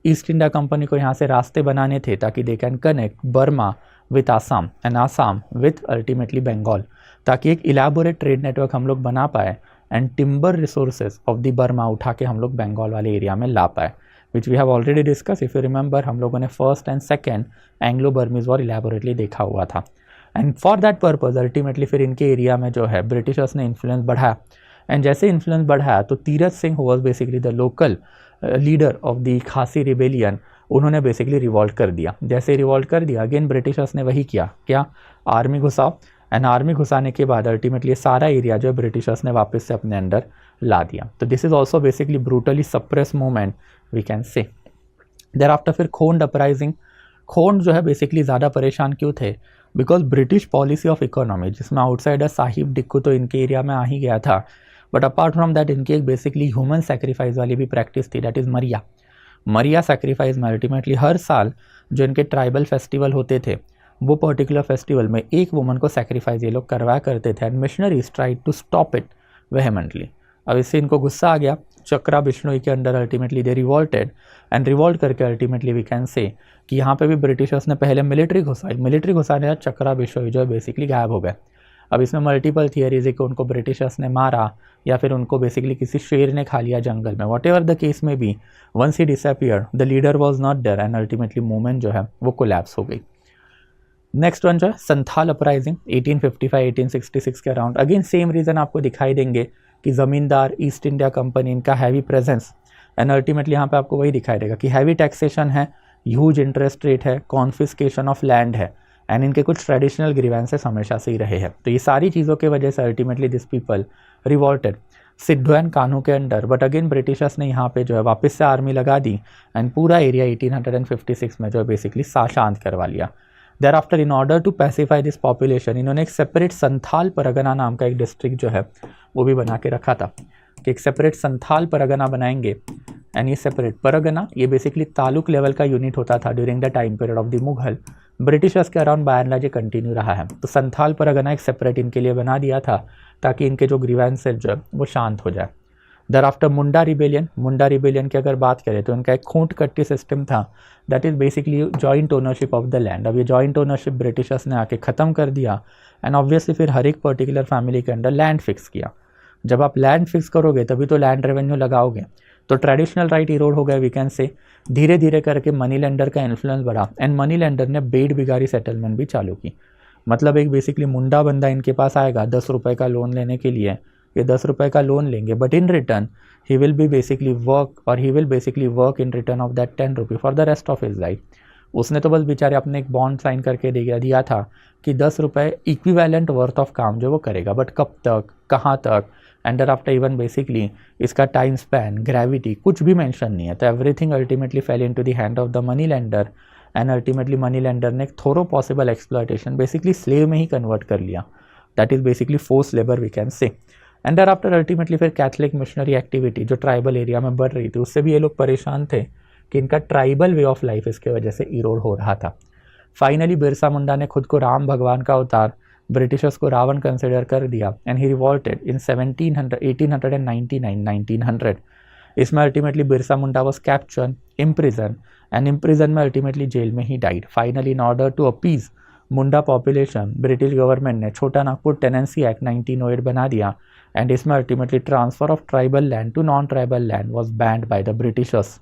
ईस्ट इंडिया कंपनी को यहाँ से रास्ते बनाने थे ताकि they can connect Burma with Assam and Assam with ultimately Bengal, ताकि एक इलाबोरेट ट्रेड नेटवर्क हम लोग बना पाए and timber resources of the Burma उठा के हम लोग बंगाल वाले एरिया में ला पाए, which we have already discuss. If you remember हम लोगों ने first and second Anglo Burmese war elaborately देखा हुआ था and for that purpose ultimately फिर इनके एरिया में जो है ब्रिटिशर्स ने इन्फ्लुएंस बढ़ाया एंड जैसे इन्फ्लुएंस बढ़ाया तो Tirath Singh was basically the local leader of the खासी रिबेलियन, उन्होंने बेसिकली रिवॉल्ट कर दिया। जैसे रिवॉल्ट कर दिया अगेन ब्रिटिशर्स ने वही किया, क्या आर्मी घुसाओ एंड आर्मी घुसाने के बाद अल्टीमेटली सारा एरिया जो है ब्रिटिशर्स ने वापस से अपने अंडर ला दिया। तो this is also basically brutally suppress movement we can say. There after फिर खोंड अपराइजिंग। खोंड जो है बेसिकली ज़्यादा परेशान क्यों थे, because British policy of economy जिसमें आउटसाइडर साहिब डिक्कू तो इनके एरिया में आ ही गया था, बट अपार्ट फ्रॉम दैट इनकी एक बेसिकली ह्यूमन सेक्रीफाइस वाली भी प्रैक्टिस थी, that is Maria. Maria sacrifice में अल्टीमेटली हर साल जो इनके ट्राइबल फेस्टिवल होते थे वो पर्टिकुलर फेस्टिवल में एक वुमन को सेक्रीफाइस ये लोग करवाया करते थे and missionaries tried to stop it vehemently. अब इससे इनको गुस्सा आ गया, चक्रा बिश्नोई के under ultimately they revolted and revolt करके अल्टीमेटली वी कैन से कि यहाँ पे भी ब्रिटिशर्स ने पहले मिलिट्री घुसाई, मिलिट्री घुसाने का चक्रा बिश्नोई जो है बेसिकली गायब हो गए। अब इसमें मल्टीपल थियरीज है कि उनको ब्रिटिशर्स ने मारा या फिर उनको बेसिकली किसी शेर ने खा लिया जंगल में, whatever the case may be, once he disappear the leader was not there and ultimately movement जो है वो कोलैप्स हो गई। नेक्स्ट वन जो है संथाल अपराइजिंग 1855-1866 के अराउंड। अगेन सेम रीज़न आपको दिखाई देंगे कि ज़मींदार, ईस्ट इंडिया कंपनी, इनका हैवी प्रेजेंस एंड अल्टीमेटली यहाँ पे आपको वही दिखाई देगा कि हैवी टैक्सेशन है, ह्यूज इंटरेस्ट रेट है, कॉन्फिस्केशन ऑफ लैंड है एंड इनके कुछ ट्रेडिशनल ग्रीवेंसेस हमेशा से ही रहे हैं। तो ये सारी चीज़ों की वजह से ultimately this people revolted Sidhu and Kanhu के अंडर, बट अगेन ब्रिटिशर्स ने यहाँ पे जो है वापस से आर्मी लगा दी एंड पूरा एरिया 1856 में जो है बेसिकली शांत करवा लिया। Thereafter in order to pacify this population इन्होंने एक सेपरेट संथाल परगना नाम का एक डिस्ट्रिक्ट जो है वो भी बना के रखा था कि एक सेपरेट संथाल परगना बनाएंगे एंड ये सेपरेट परगना ये बेसिकली तालुक लेवल का यूनिट होता था during the time period of the Mughal. Britishers के around by and large continue रहा है। तो संथाल परगना एक सेपरेट इनके लिए बना दिया था ताकि इनके जो ग्रीवेंसेस जो है वो शांत हो जाए। देयर आफ्टर मुंडा रिबेलियन की अगर बात करें तो इनका एक खूंट कट्टी सिस्टम था, that is basically joint ownership of the land. अब ये जॉइंट ओनरशिप ब्रिटिशर्स ने आके ख़त्म कर दिया एंड ऑब्वियसली फिर हर एक पर्टिकुलर फैमिली के अंडर लैंड फिक्स किया। जब आप लैंड फिक्स करोगे तभी तो लैंड रेवेन्यू लगाओगे, तो ट्रेडिशनल राइट इरोड हो गए वी कैन से। धीरे धीरे करके मनी लेंडर का इन्फ्लुएंस बढ़ा एंड मनी लेंडर ने बेड बिगारी सेटलमेंट भी चालू की। मतलब एक बेसिकली मुंडा बंदा इनके पास आएगा 10 रुपये का लोन लेने के लिए ये 10 रुपये का लोन लेंगे, but in return he will be basically work in return of that 10 रुपये for the rest of his life. उसने तो बस बेचारे अपने एक बॉन्ड साइन करके दिया था कि 10 रुपये इक्विवेलेंट वर्थ ऑफ काम जो वो करेगा, बट कब तक, कहाँ तक, एंड आफ्टर इवन बेसिकली इसका टाइम स्पैन, ग्रेविटी कुछ भी मेंशन नहीं है। तो everything ultimately fell into the hand of the moneylender, and ultimately moneylender ने thorough possible exploitation basically slave में ही कन्वर्ट कर लिया। That is basically force labour we can say. And there after ultimately फिर Catholic missionary activity जो tribal area में बढ़ रही थी, उससे भी ये लोग परेशान थे कि इनका ट्राइबल वे ऑफ लाइफ इसके वजह से इरोड हो रहा था। फाइनली बिरसा मुंडा ने खुद को राम भगवान का अवतार, ब्रिटिशर्स को रावण कंसिडर कर दिया, एंड ही रिवॉल्टेड इन 1899 इसमें ultimately Birsa Munda was captured, imprison, and imprison में अल्टीमेटली जेल में ही died. Finally in order to appease Munda population, British government ने छोटा नागपुर टेनेंसी एक्ट 1908 बना दिया, एंड इसमें ultimately transfer of tribal land to non tribal land was banned by the Britishers.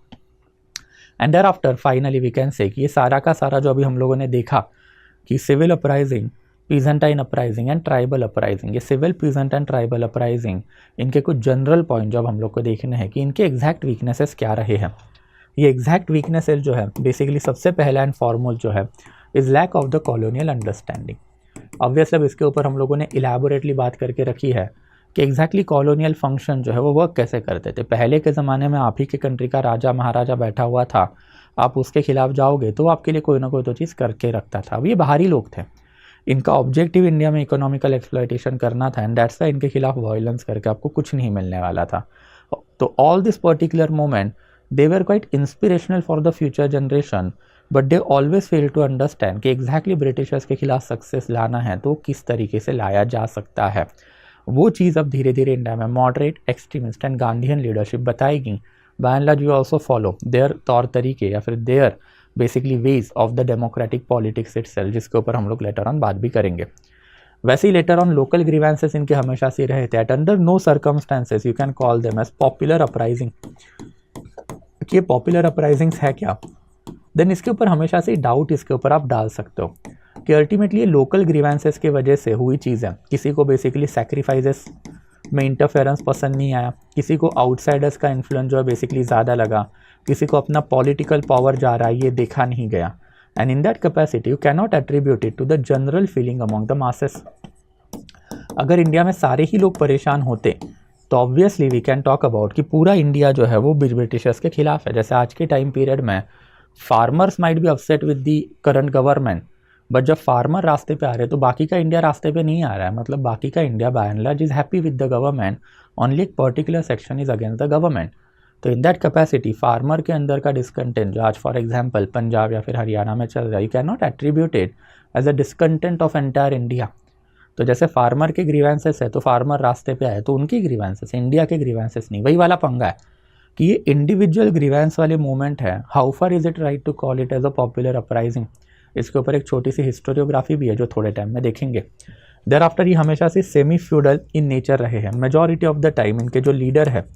And there after finally we can say कि ये सारा का सारा जो अभी हम लोगों ने देखा कि civil uprising, peasant uprising and tribal uprising, ये civil, peasant and tribal uprising, इनके कुछ जनरल पॉइंट जो अब हम लोग को देखने हैं कि इनके एग्जैक्ट वीकनेसेस क्या रहे हैं। ये एग्जैक्ट वीकनेसेस जो है बेसिकली सबसे पहला एंड फॉरमोस्ट जो है is lack of the colonial understanding. Obviously अब इसके ऊपर हम लोगों ने इलेबोरेटली बात करके रखी है कि एग्जैक्टली कॉलोनियल फंक्शन जो है वो वर्क कैसे करते थे। पहले के ज़माने में आप ही के कंट्री का राजा महाराजा बैठा हुआ था, आप उसके खिलाफ जाओगे तो आपके लिए कोई ना कोई तो चीज़ करके रखता था। अब ये बाहरी लोग थे, इनका ऑब्जेक्टिव इंडिया में इकोनॉमिकल एक्सप्लॉयटेशन करना था, एंड दैट्स वाई इनके खिलाफ वायलेंस करके आपको कुछ नहीं मिलने वाला था। तो all this particular moment they were quite inspirational for the future generation, but they always fail to understand कि एग्जैक्टली ब्रिटिशर्स के खिलाफ सक्सेस लाना है तो किस तरीके से लाया जा सकता है। वो चीज़ अब धीरे धीरे इंडिया में moderate, extremist and Gandhian leadership बताएगी। By and large we also follow their तौर तरीके या फिर their basically ways of the democratic politics itself, जिसके ऊपर हम लोग लेटर ऑन बात भी करेंगे। वैसे ही लेटर ऑन लोकल ग्रीवेंसेस इनके हमेशा से रहे थे। At under no circumstances you can call them as popular uprising. ये पॉपुलर अपराइजिंग्स है क्या, देन इसके ऊपर हमेशा से डाउट इसके ऊपर आप डाल सकते हो कि अल्टीमेटली ये लोकल ग्रीवेंसेस की वजह से हुई चीज़ है। किसी को बेसिकली सैक्रिफाइसेस में इंटरफेरेंस पसंद नहीं आया, किसी को आउटसाइडर्स का इन्फ्लुएंस जो है बेसिकली ज़्यादा लगा, किसी को अपना पॉलिटिकल पावर जा रहा है ये देखा नहीं गया, and in that capacity you can not attribute it to the general feeling among the masses. अगर इंडिया में सारे ही लोग परेशान होते तो obviously we can talk about कि पूरा इंडिया जो है वो ब्रिटिशर्स के खिलाफ है। जैसे आज के टाइम पीरियड में farmers might be upset with the current government, but जब फार्मर रास्ते पे आ रहे हैं तो बाकी का इंडिया रास्ते पे नहीं आ रहा है। मतलब बाकी का India by and large is happy with the government, only एक particular section is against the government. तो इन दैट कैपेसिटी फार्मर के अंदर का डिसकंटेंट जो आज फॉर एग्जांपल पंजाब या फिर हरियाणा में चल रहा है, you can not attribute it as a discontent of entire India. तो जैसे फार्मर के ग्रीवेंसेस है तो फार्मर रास्ते पे आए तो उनकी ग्रीवेंसेस, इंडिया के ग्रीवेंसेस नहीं। वही वाला पंगा है कि ये इंडिविजुअल ग्रीवेंस वाले मूवमेंट है। How far is it right to call it as a popular uprising, इसके ऊपर एक छोटी सी हिस्टोरियोग्राफी भी है जो थोड़े टाइम में देखेंगे। देयर आफ्टर ये हमेशा से सेमी फ्यूडल इन नेचर रहे हैं। मेजॉरिटी ऑफ द टाइम इनके जो लीडर है,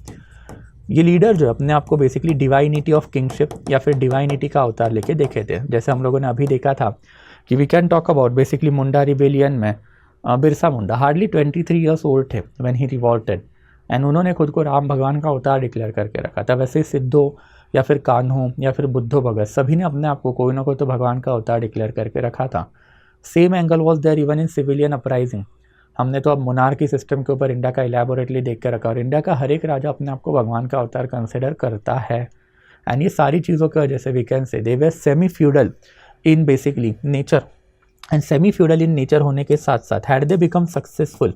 ये लीडर जो अपने आप को बेसिकली डिवाइनिटी ऑफ किंगशिप या फिर डिवाइनिटी का अवतार लेके देखे थे। जैसे हम लोगों ने अभी देखा था कि we can talk about basically Munda rebellion में Birsa Munda hardly 23 years old थे व्हेन ही रिवॉल्टेड, एंड उन्होंने खुद को राम भगवान का अवतार डिक्लेयर करके रखा था। वैसे सिद्धो या फिर कान्हो या फिर बुद्धो भगत सभी ने अपने आप को कोई ना कोई तो भगवान का अवतार डिक्लेयर करके रखा था। Same angle was there even in civilian uprising. हमने तो अब मोनार्की सिस्टम के ऊपर इंडिया का इलेबोरेटली देख कर रखा और इंडिया का हर एक राजा अपने आप को भगवान का अवतार कंसिडर करता है। एंड ये सारी चीज़ों की वजह से we can say they were semi feudal in basically nature, and semi feudal in nature होने के साथ साथ हैड दे बिकम सक्सेसफुल,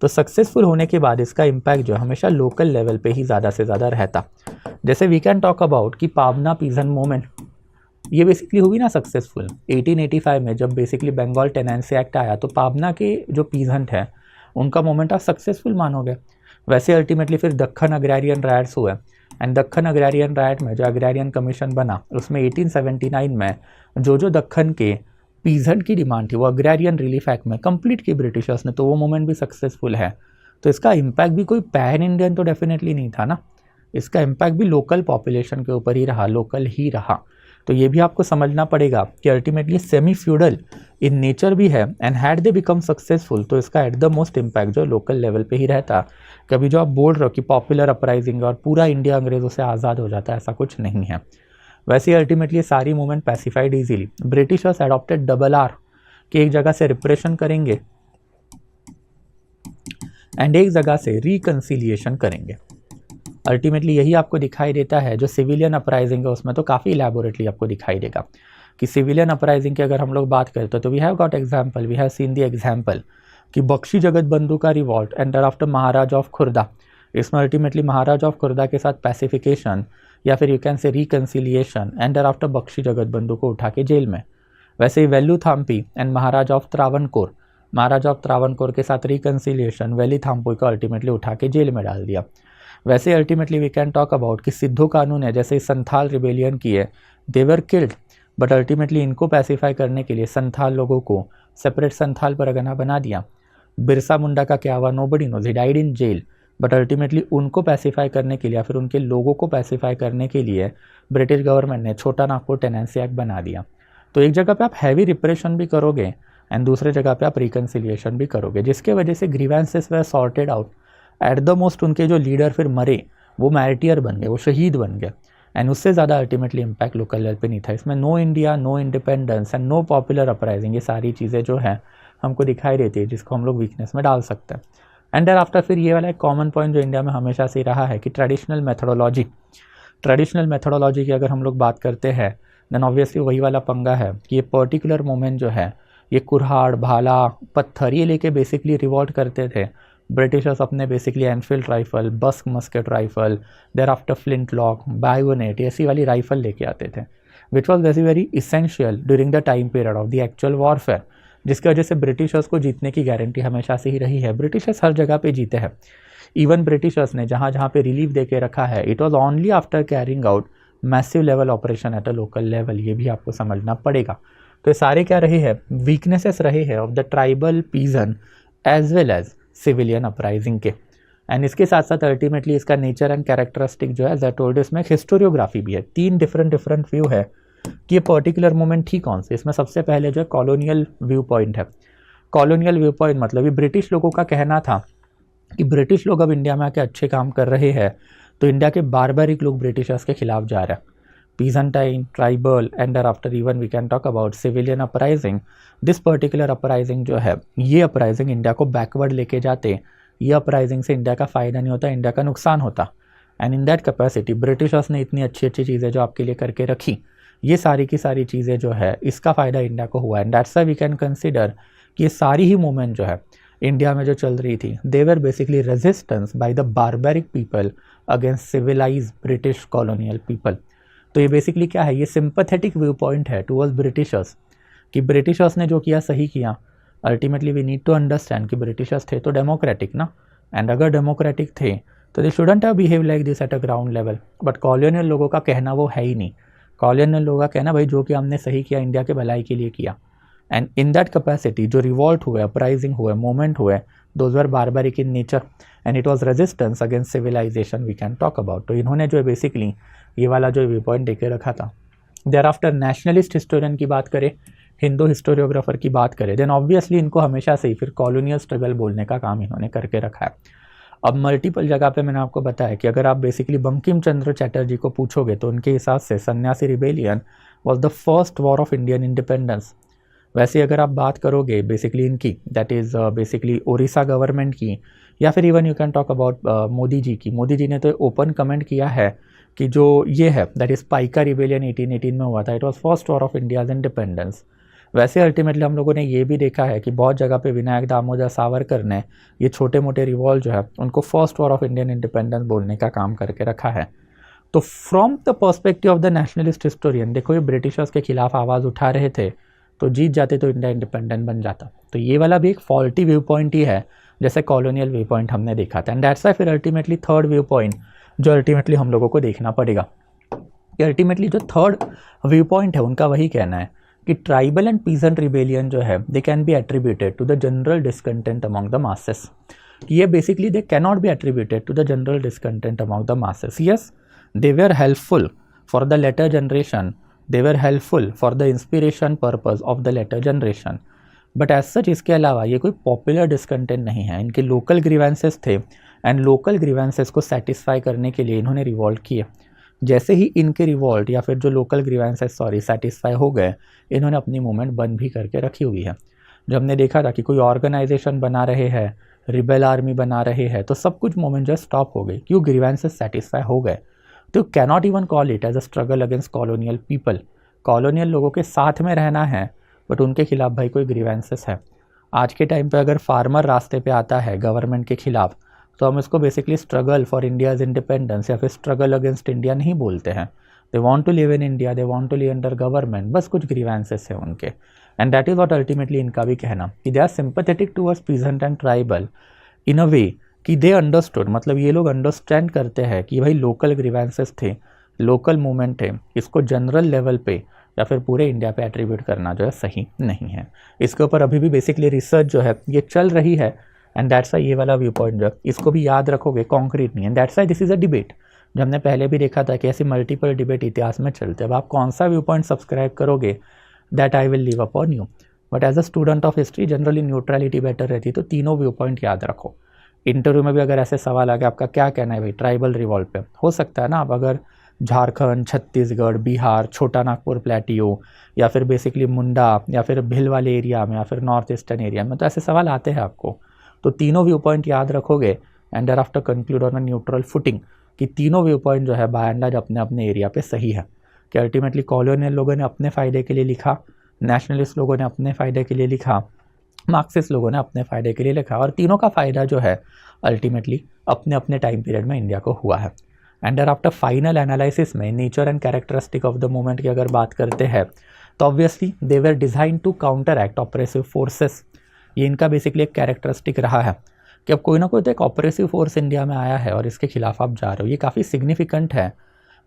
तो सक्सेसफुल होने के बाद इसका इम्पैक्ट जो है हमेशा लोकल लेवल पे ही ज़्यादा से ज़्यादा रहता। जैसे वी कैन टॉक अबाउट कि पावना पीजन मूवमेंट, ये बेसिकली हुई ना सक्सेसफुल 1885 में जब बेसिकली बंगाल टेनेंसी एक्ट आया तो पावना के जो पीजेंट हैं उनका मूवमेंट आप सक्सेसफुल मानोगे। वैसे अल्टीमेटली फिर दक्खन अग्रेरियन राइट्स हुए, एंड दक्खन अग्रेरियन राइट में जो अग्रेरियन कमीशन बना उसमें 1879 में जो दक्खन के पीजेंट की डिमांड थी वो अग्रेरियन रिलीफ एक्ट में कंप्लीट की ब्रिटिशर्स ने, तो वो मूवमेंट भी सक्सेसफुल है। तो इसका इम्पैक्ट भी कोई पैन इंडियन तो डेफिनेटली नहीं था ना, इसका इम्पैक्ट भी लोकल पॉपुलेशन के ऊपर ही रहा, लोकल ही रहा। तो ये भी आपको समझना पड़ेगा कि ultimately semi feudal in nature भी है, and had they become successful तो इसका एट द मोस्ट इम्पैक्ट जो लोकल लेवल पे ही रहता। कभी जो आप बोल रहे हो कि पॉपुलर अपराइजिंग और पूरा इंडिया अंग्रेज़ों से आज़ाद हो जाता है, ऐसा कुछ नहीं है। वैसे ही अल्टीमेटली सारी movement pacified easily. Britishers adopted double R कि एक जगह से रिप्रेशन करेंगे एंड एक जगह से रिकन्सिलिएशन करेंगे। अल्टीमेटली यही आपको दिखाई देता है। जो सिविलियन अपराइजिंग है उसमें तो काफ़ी इलेबोरेटली आपको दिखाई देगा कि सिविलियन अपराइजिंग की अगर हम लोग बात करते तो we have got example, we have seen the example कि बख्शी जगत बंधु का revolt and after Maharaj of Khurda. इसमें अल्टीमेटली महाराज ऑफ खुर्दा के साथ पैसिफिकेशन या फिर you can say reconciliation and after Bakshi Jagat Bandhu को उठा के जेल में। वैसे ही Veluthampi and Maharaj of Travancore, Maharaj of Travancore के साथ रिकन्सिलिएशन, वेलीथाम्पी को अल्टीमेटली उठा के जेल में डाल दिया। वैसे ultimately we can talk about कि सिद्धू कानून है, जैसे संथाल रिबेलियन की है, देवर किल्ड, बट अल्टीमेटली इनको पैसिफाई करने के लिए संथाल लोगों को सेपरेट संथाल परगना बना दिया। बिरसा मुंडा का क्या हुआ, nobody knows, he died in jail, but ultimately उनको पैसिफाई करने के लिए या फिर उनके लोगों को पैसिफाई करने के लिए ब्रिटिश गवर्नमेंट ने छोटा नागपुर टेनेंसी एक्ट बना दिया। तो एक जगह पे आप हैवी रिप्रेशन भी करोगे एंड दूसरे जगह पे आप रिकन्सिलिएशन भी करोगे, जिसके वजह से grievances way sorted out. At the most उनके जो लीडर फिर मरे, वो मैरिटियर बन गए, वो शहीद बन गए, एंड उससे ज़्यादा अल्टीमेटली इम्पैक्ट लोकल लेवल पे नहीं था। इसमें no India, no independence and no popular uprising, ये सारी चीज़ें जो हैं हमको दिखाई देती है, जिसको हम लोग वीकनेस में डाल सकते हैं। एंड देयर आफ्टर फिर ये वाला एक कॉमन पॉइंट जो इंडिया में हमेशा से रहा है कि ट्रेडिशनल मेथोडोलॉजी की अगर हम लोग बात करते हैं देन ऑब्वियसली वही वाला पंगा है कि ये पर्टिकुलर मोमेंट जो है ये कुल्हाड़, भाला, पत्थर ये लेके बेसिकली रिवॉल्ट करते थे। ब्रिटिशर्स अपने basically Enfield rifle, busk musket rifle, there after flint lock, bayonet, ऐसी वाली राइफल लेके आते थे, which was very essential during the time period of the actual warfare, जिसकी वजह से ब्रिटिशर्स को जीतने की गारंटी हमेशा से ही रही है। ब्रिटिशर्स हर जगह पे जीते हैं। इवन ब्रिटिशर्स ने जहाँ जहाँ पे रिलीफ दे के रखा है, it was only after carrying out massive level operation at a local level. ये भी आपको समझना पड़ेगा। तो ये सारे क्या रहे हैं, वीकनेसेस रहे हैं of the tribal peasant as well as civilian uprising के। एंड इसके साथ साथ अल्टीमेटली इसका नेचर एंड कैरेक्टरिस्टिक जो है एज आई टोल्ड इसमें एक हिस्टोरियोग्राफी भी है। 3 डिफरेंट व्यू है कि ये पर्टिकुलर मोमेंट थी कौन से। इसमें सबसे पहले जो है कॉलोनियल व्यू पॉइंट है। कॉलोनियल व्यू पॉइंट मतलब ये ब्रिटिश लोगों का कहना था कि ब्रिटिश लोग अब इंडिया में आके अच्छे काम कर रहे हैं, तो इंडिया के बारबारिक लोग ब्रिटिशर्स के खिलाफ जा रहे हैं। Peasant, tribal and after even we can talk about civilian uprising. This particular uprising जो है, ये अपराइजिंग इंडिया को बैकवर्ड लेके जाते। ये अपराइजिंग से इंडिया का फ़ायदा नहीं होता, इंडिया का नुकसान होता। And in that capacity Britishers ने इतनी अच्छी अच्छी चीज़ें जो आपके लिए करके रखी, ये सारी की सारी चीज़ें जो है इसका फ़ायदा इंडिया को हुआ। And that's why we can consider कि ये सारी ही मूवमेंट जो है इंडिया में जो चल रही थी, they were basically resistance by the barbaric people against civilize british colonial people. तो ये बेसिकली क्या है, ये सिंपैथेटिक व्यू पॉइंट है टुवर्ड्स ब्रिटिशर्स कि ब्रिटिशर्स ने जो किया सही किया। Ultimately we need to understand कि ब्रिटिशर्स थे तो डेमोक्रेटिक ना, एंड अगर डेमोक्रेटिक थे तो they shouldn't have behave like this at a ground level. But colonial लोगों का कहना वो है ही नहीं। कॉलोनियल लोगों का कहना भाई जो कि हमने सही किया इंडिया के भलाई के लिए किया। एंड इन दैट कैपेसिटी जो रिवॉल्ट हुए, अपराइजिंग हुए, मूवमेंट हुए, those were barbaric in nature and it was resistance against civilization we can talk about. तो इन्होंने जो है बेसिकली ये वाला जो व्यू पॉइंट देके रखा था। देयर आफ्टर नेशनलिस्ट हिस्टोरियन की बात करें, हिंदू हिस्टोरियोग्राफर की बात करें, देन ऑब्वियसली इनको हमेशा से ही फिर कॉलोनियल स्ट्रगल बोलने का काम इन्होंने करके रखा है। अब मल्टीपल जगह पे मैंने आपको बताया कि अगर आप बेसिकली बंकिम चंद्र चैटर्जी को पूछोगे तो उनके हिसाब से Sannyasi rebellion was the first war of Indian independence. वैसे अगर आप बात करोगे बेसिकली इनकी, that is basically Orissa government की, या फिर even you can talk about Modi ji की। मोदी जी ने तो ओपन कमेंट किया है कि जो ये है दैट इज़ पाइका रिबेलियन 1818 में हुआ था, it was first war of India's independence. वैसे अल्टीमेटली हम लोगों ने ये भी देखा है कि बहुत जगह पे विनायक दामोदर सावरकर ने ये छोटे मोटे रिवॉल्ट जो है उनको first war of Indian independence बोलने का काम करके रखा है। तो from the perspective of the nationalist historian, देखो ये ब्रिटिशर्स के खिलाफ आवाज़ उठा रहे थे, तो जीत जाते तो इंडिया इंडिपेंडेंट बन जाता। तो ये वाला भी एक फॉल्टी व्यू पॉइंट ही है, जैसे कॉलोनियल व्यू पॉइंट हमने देखा था। एंड दैट्स व्हाई फिर अल्टीमेटली थर्ड व्यू पॉइंट जो अल्टीमेटली हम लोगों को देखना पड़ेगा कि अल्टीमेटली जो थर्ड व्यू पॉइंट है उनका वही कहना है कि ट्राइबल एंड पीजेंट रिबेलियन जो है they can be attributed to the general discontent among the masses. ये basically they can not be attributed to the general discontent among the masses. Yes, they were helpful for the latter generation they were helpful for the inspiration purpose of the latter generation. But as such इसके अलावा ये कोई popular discontent नहीं है। इनके local grievances थे and local grievances को satisfy करने के लिए इन्होंने रिवॉल्ट किए। जैसे ही इनके रिवॉल्ट या फिर जो लोकल ग्रीवेंसेस सेटिस्फाई हो गए, इन्होंने अपनी मूवमेंट बंद भी करके रखी हुई है। जब हमने देखा था कि कोई ऑर्गेनाइजेशन बना रहे हैं, रिबेल आर्मी बना रहे हैं, तो सब कुछ मूवमेंट जो स्टॉप हो गई क्यों, ग्रीवेंसेस सेटिस्फाई हो गए। तो cannot even call it as a struggle against colonial people. Colonial लोगों के साथ में रहना है बट उनके खिलाफ भाई कोई ग्रीवेंसेस है। आज के टाइम पे अगर फार्मर रास्ते पे आता है गवर्नमेंट के खिलाफ, तो हम इसको basically struggle for India's independence या फिर स्ट्रगल अगेंस्ट इंडिया नहीं बोलते हैं। They want to live in India, they want to live under government, बस कुछ ग्रीवेंसेस है उनके। And that is what ultimately इनका भी कहना कि they are sympathetic towards peasant and tribal in a way कि दे अंडरस्टूड, मतलब ये लोग अंडरस्टैंड करते हैं कि भाई लोकल ग्रीवेंसेस थे, लोकल मूवमेंट है, इसको जनरल लेवल पे या फिर पूरे इंडिया पे एट्रीब्यूट करना जो है सही नहीं है। इसके ऊपर अभी भी बेसिकली रिसर्च जो है ये चल रही है एंड दैट्स वाई ये वाला व्यू पॉइंट जो है इसको भी याद रखोगे, कॉन्क्रीट नहीं है। That's why this is a debate. जो हमने पहले भी देखा था कि ऐसी मल्टीपल डिबेट इतिहास में चलते हैं। अब आप कौन सा व्यू पॉइंट सब्सक्राइब करोगे that I will leave upon you, but as a student of history generally neutrality better रहती है। तो तीनों व्यू पॉइंट याद रखो। इंटरव्यू में भी अगर ऐसे सवाल आ गया आपका क्या कहना है भाई ट्राइबल रिवॉल्ट पे, हो सकता है ना आप अगर झारखंड, छत्तीसगढ़, बिहार, छोटा नागपुर प्लेटियो या फिर बेसिकली मुंडा या फिर भिल वाले एरिया में या फिर नॉर्थ ईस्टर्न एरिया में, तो ऐसे सवाल आते हैं आपको। तो तीनों व्यू पॉइंट याद रखोगे and there after conclude on a neutral footing कि तीनों व्यू पॉइंट जो है बाय एंड लार्ज अपने अपने एरिया पे सही है। कि अल्टीमेटली कॉलोनियल लोगों ने अपने फ़ायदे के लिए लिखा, नेशनलिस्ट लोगों ने अपने फ़ायदे के लिए लिखा, मार्क्सिस्ट लोगों ने अपने फ़ायदे के लिए लिखा, और तीनों का फ़ायदा जो है अल्टीमेटली अपने अपने टाइम पीरियड में इंडिया को हुआ है। And there after final analysis में nature and characteristic of the movement की अगर बात करते हैं तो obviously they were design to counteract oppressive forces. ये इनका बेसिकली एक कैरेक्टरिस्टिक रहा है कि अब कोई ना कोई तो एक ऑपरेसिव फोर्स इंडिया में आया है और इसके खिलाफ आप जा रहे हो। ये काफ़ी सिग्निफिकेंट है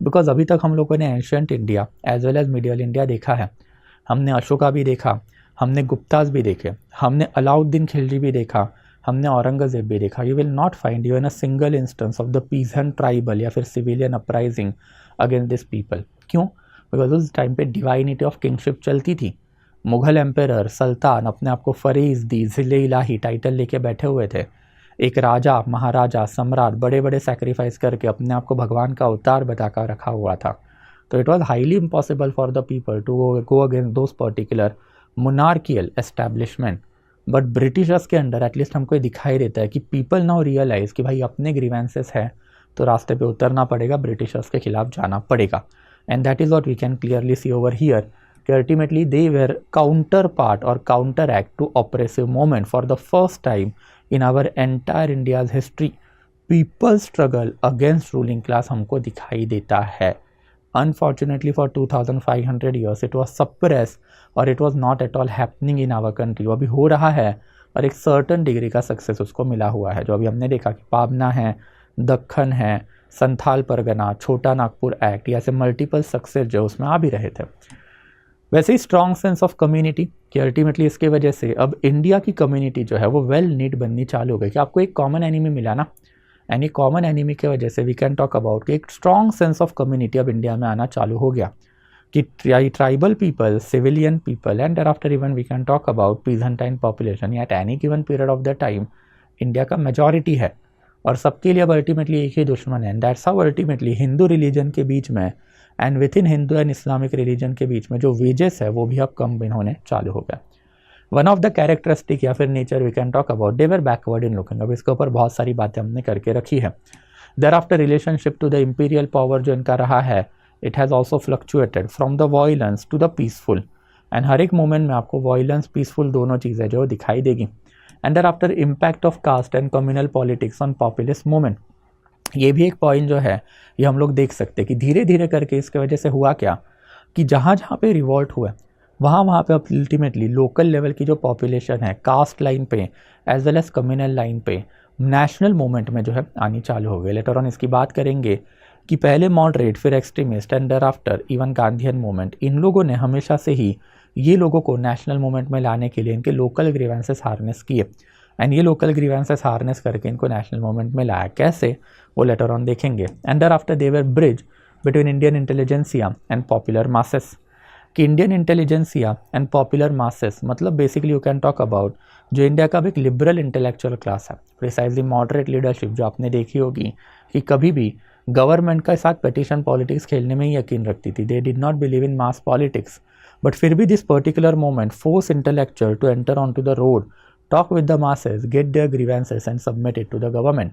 बिकॉज अभी तक हम लोगों ने ancient India as well as medieval India देखा है। हमने अशोका भी देखा, हमने गुप्ताज भी देखे, हमने अलाउद्दीन खिलजी भी देखा, हमने औरंगजेब भी देखा। You will not find you in a single instance of the pheasant tribal या फिर civilian uprising against this people. क्यों? बिकॉज उस टाइम पे डिवाइनिटी ऑफ किंगशिप चलती थी। मुग़ल एम्पेरर, सल्तान अपने आप को फरीज दी, ज़िले इलाही टाइटल लेके बैठे हुए थे। एक राजा, महाराजा, सम्राट बड़े बड़े सेक्रीफाइस करके अपने आप को भगवान का अवतार बताकर रखा हुआ था। तो it was highly impossible for the people to go against those particular monarchial establishment. But Britishers के अंडर एटलीस्ट हमको ये दिखाई देता है कि पीपल नाउ रियलाइज कि भाई अपने ग्रीवेंसेस है तो रास्ते पे उतरना पड़ेगा, ब्रिटिशर्स के खिलाफ जाना पड़ेगा। And that is what we can clearly see over here कि ultimately they were counterpart और counteract to oppressive moment for the first time in our entire India's history. People struggle against ruling class हमको दिखाई देता है। Unfortunately for 2500 years it was suppressed और it was not at all happening in our country। वो अभी हो रहा है और एक सर्टन डिग्री का सक्सेस उसको मिला हुआ है। जो अभी हमने देखा कि पाबना है, दक्खन है, संथाल परगना, छोटा नागपुर एक्ट, ऐसे मल्टीपल सक्सेस जो उसमें आ भी रहे थे। वैसे ही स्ट्रॉन्ग सेंस ऑफ कम्युनिटी कि अल्टीमेटली इसके वजह से अब इंडिया की कम्युनिटी जो है वो वेल नीड बननी चालू हो गई कि आपको एक कॉमन एनिमी मिला ना, यानी कॉमन एनिमी की वजह से वी कैन टॉक अबाउट कि एक स्ट्रॉन्ग सेंस ऑफ कम्युनिटी अब इंडिया में आना चालू हो गया कि tribal people, civilian people and there after even we can talk about peasant population at any given period of the time India का मेजॉरिटी है और सबके लिए अब अल्टीमेटली एक ही दुश्मन है। And that's how ultimately Hindu religion के बीच में and with in Hindu and Islamic religion के बीच में जो वेजेस है वो भी अब कम होने चालू हो गया। वन ऑफ द कैरेक्टरिस्टिक या फिर nature we can talk about, they were backward in looking. अब इसके ऊपर बहुत सारी बातें हमने करके रखी है। Thereafter relationship to the imperial power जो इनका रहा है, it has also fluctuated from the violence to the peaceful. And हर एक मोमेंट में आपको वॉयलेंस, पीसफुल दोनों चीज़ें जो दिखाई देगी। And there after impact of caste and communal politics on populist movement, ये भी एक पॉइंट जो है ये हम लोग देख सकते हैं कि धीरे धीरे करके इसके वजह से हुआ क्या कि जहाँ जहाँ पे रिवॉल्ट हुए वहाँ पे अल्टीमेटली लोकल लेवल की जो पॉपुलेशन है कास्ट लाइन पे as well as communal line पे नेशनल मूवमेंट में जो है आनी चालू हो गई। लेटर ऑन इसकी बात करेंगे कि पहले मॉडरेट फिर extremist and there after even Gandhian movement, इन लोगों ने हमेशा से ही ये लोगों को नेशनल मूवमेंट में लाने के लिए इनके लोकल ग्रीवेंसेस हार्नेस किए एंड ये लोकल ग्रीवेंसेस हार्नेस करके इनको नेशनल मूवमेंट में लाया। कैसे, वो लेटर ऑन देखेंगे। And there after they were bridge between Indian intelligentsia and popular masses. कि Indian intelligentsia and popular masses, मतलब basically you can talk about जो इंडिया का भी एक लिबरल इंटेलेक्चुअल क्लास है, प्रिसाइजली मॉडरेट लीडरशिप जो आपने देखी होगी कि कभी भी गवर्नमेंट के साथ पेटिशन पॉलिटिक्स खेलने में ही यकीन रखती थी। They did not believe in mass politics, but फिर भी this particular moment force intellectual to enter on to the road, talk with the masses, get their grievances and submit it to the government.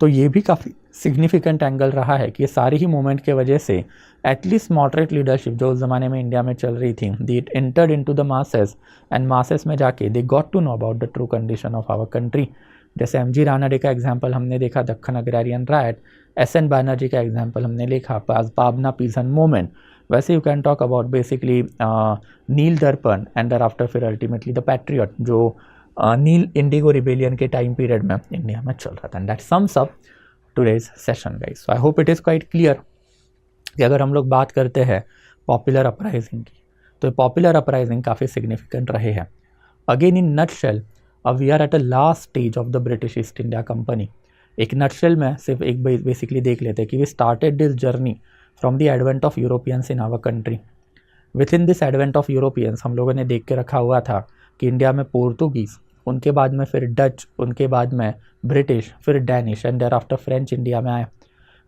तो ये भी काफ़ी significant angle रहा है कि ये सारी ही मूवमेंट के वजह से एटलीस्ट मॉडरेट लीडरशिप जो उस ज़माने में इंडिया में चल रही थी, the it entered into the masses and masses में जाके they got to know about the true condition of our country. जैसे एमजी रानडे का एग्जाम्पल हमने देखा Deccan agrarian riot, SN Banerjee का एग्जाम्पल हमने देखा पाबना पीसन मूवमेंट, वैसे you can talk about basically Neel Darpan and thereafter फिर अल्टीमेटली द पैट्रियट जो नील इंडिगो रिबेलियन के टाइम पीरियड में इंडिया में चल रहा था। And that sums up today's session guys. So I hope it is quite clear कि अगर हम लोग बात करते हैं पॉपुलर अपराइजिंग की, तो पॉपुलर अपराइजिंग काफ़ी सिग्निफिकेंट रहे हैं। अगेन इन नटशेल अब we are at a last stage of the British East India company. एक नटशेल में सिर्फ एक बेसिकली देख लेते हैं कि we started this journey from the advent of Europeans in our country. Within this advent of Europeans हम लोगों ने देख के रखा हुआ था कि इंडिया में पोर्तुगीज़, उनके बाद में फिर डच, उनके बाद में ब्रिटिश, फिर Danish and there after French India में आए।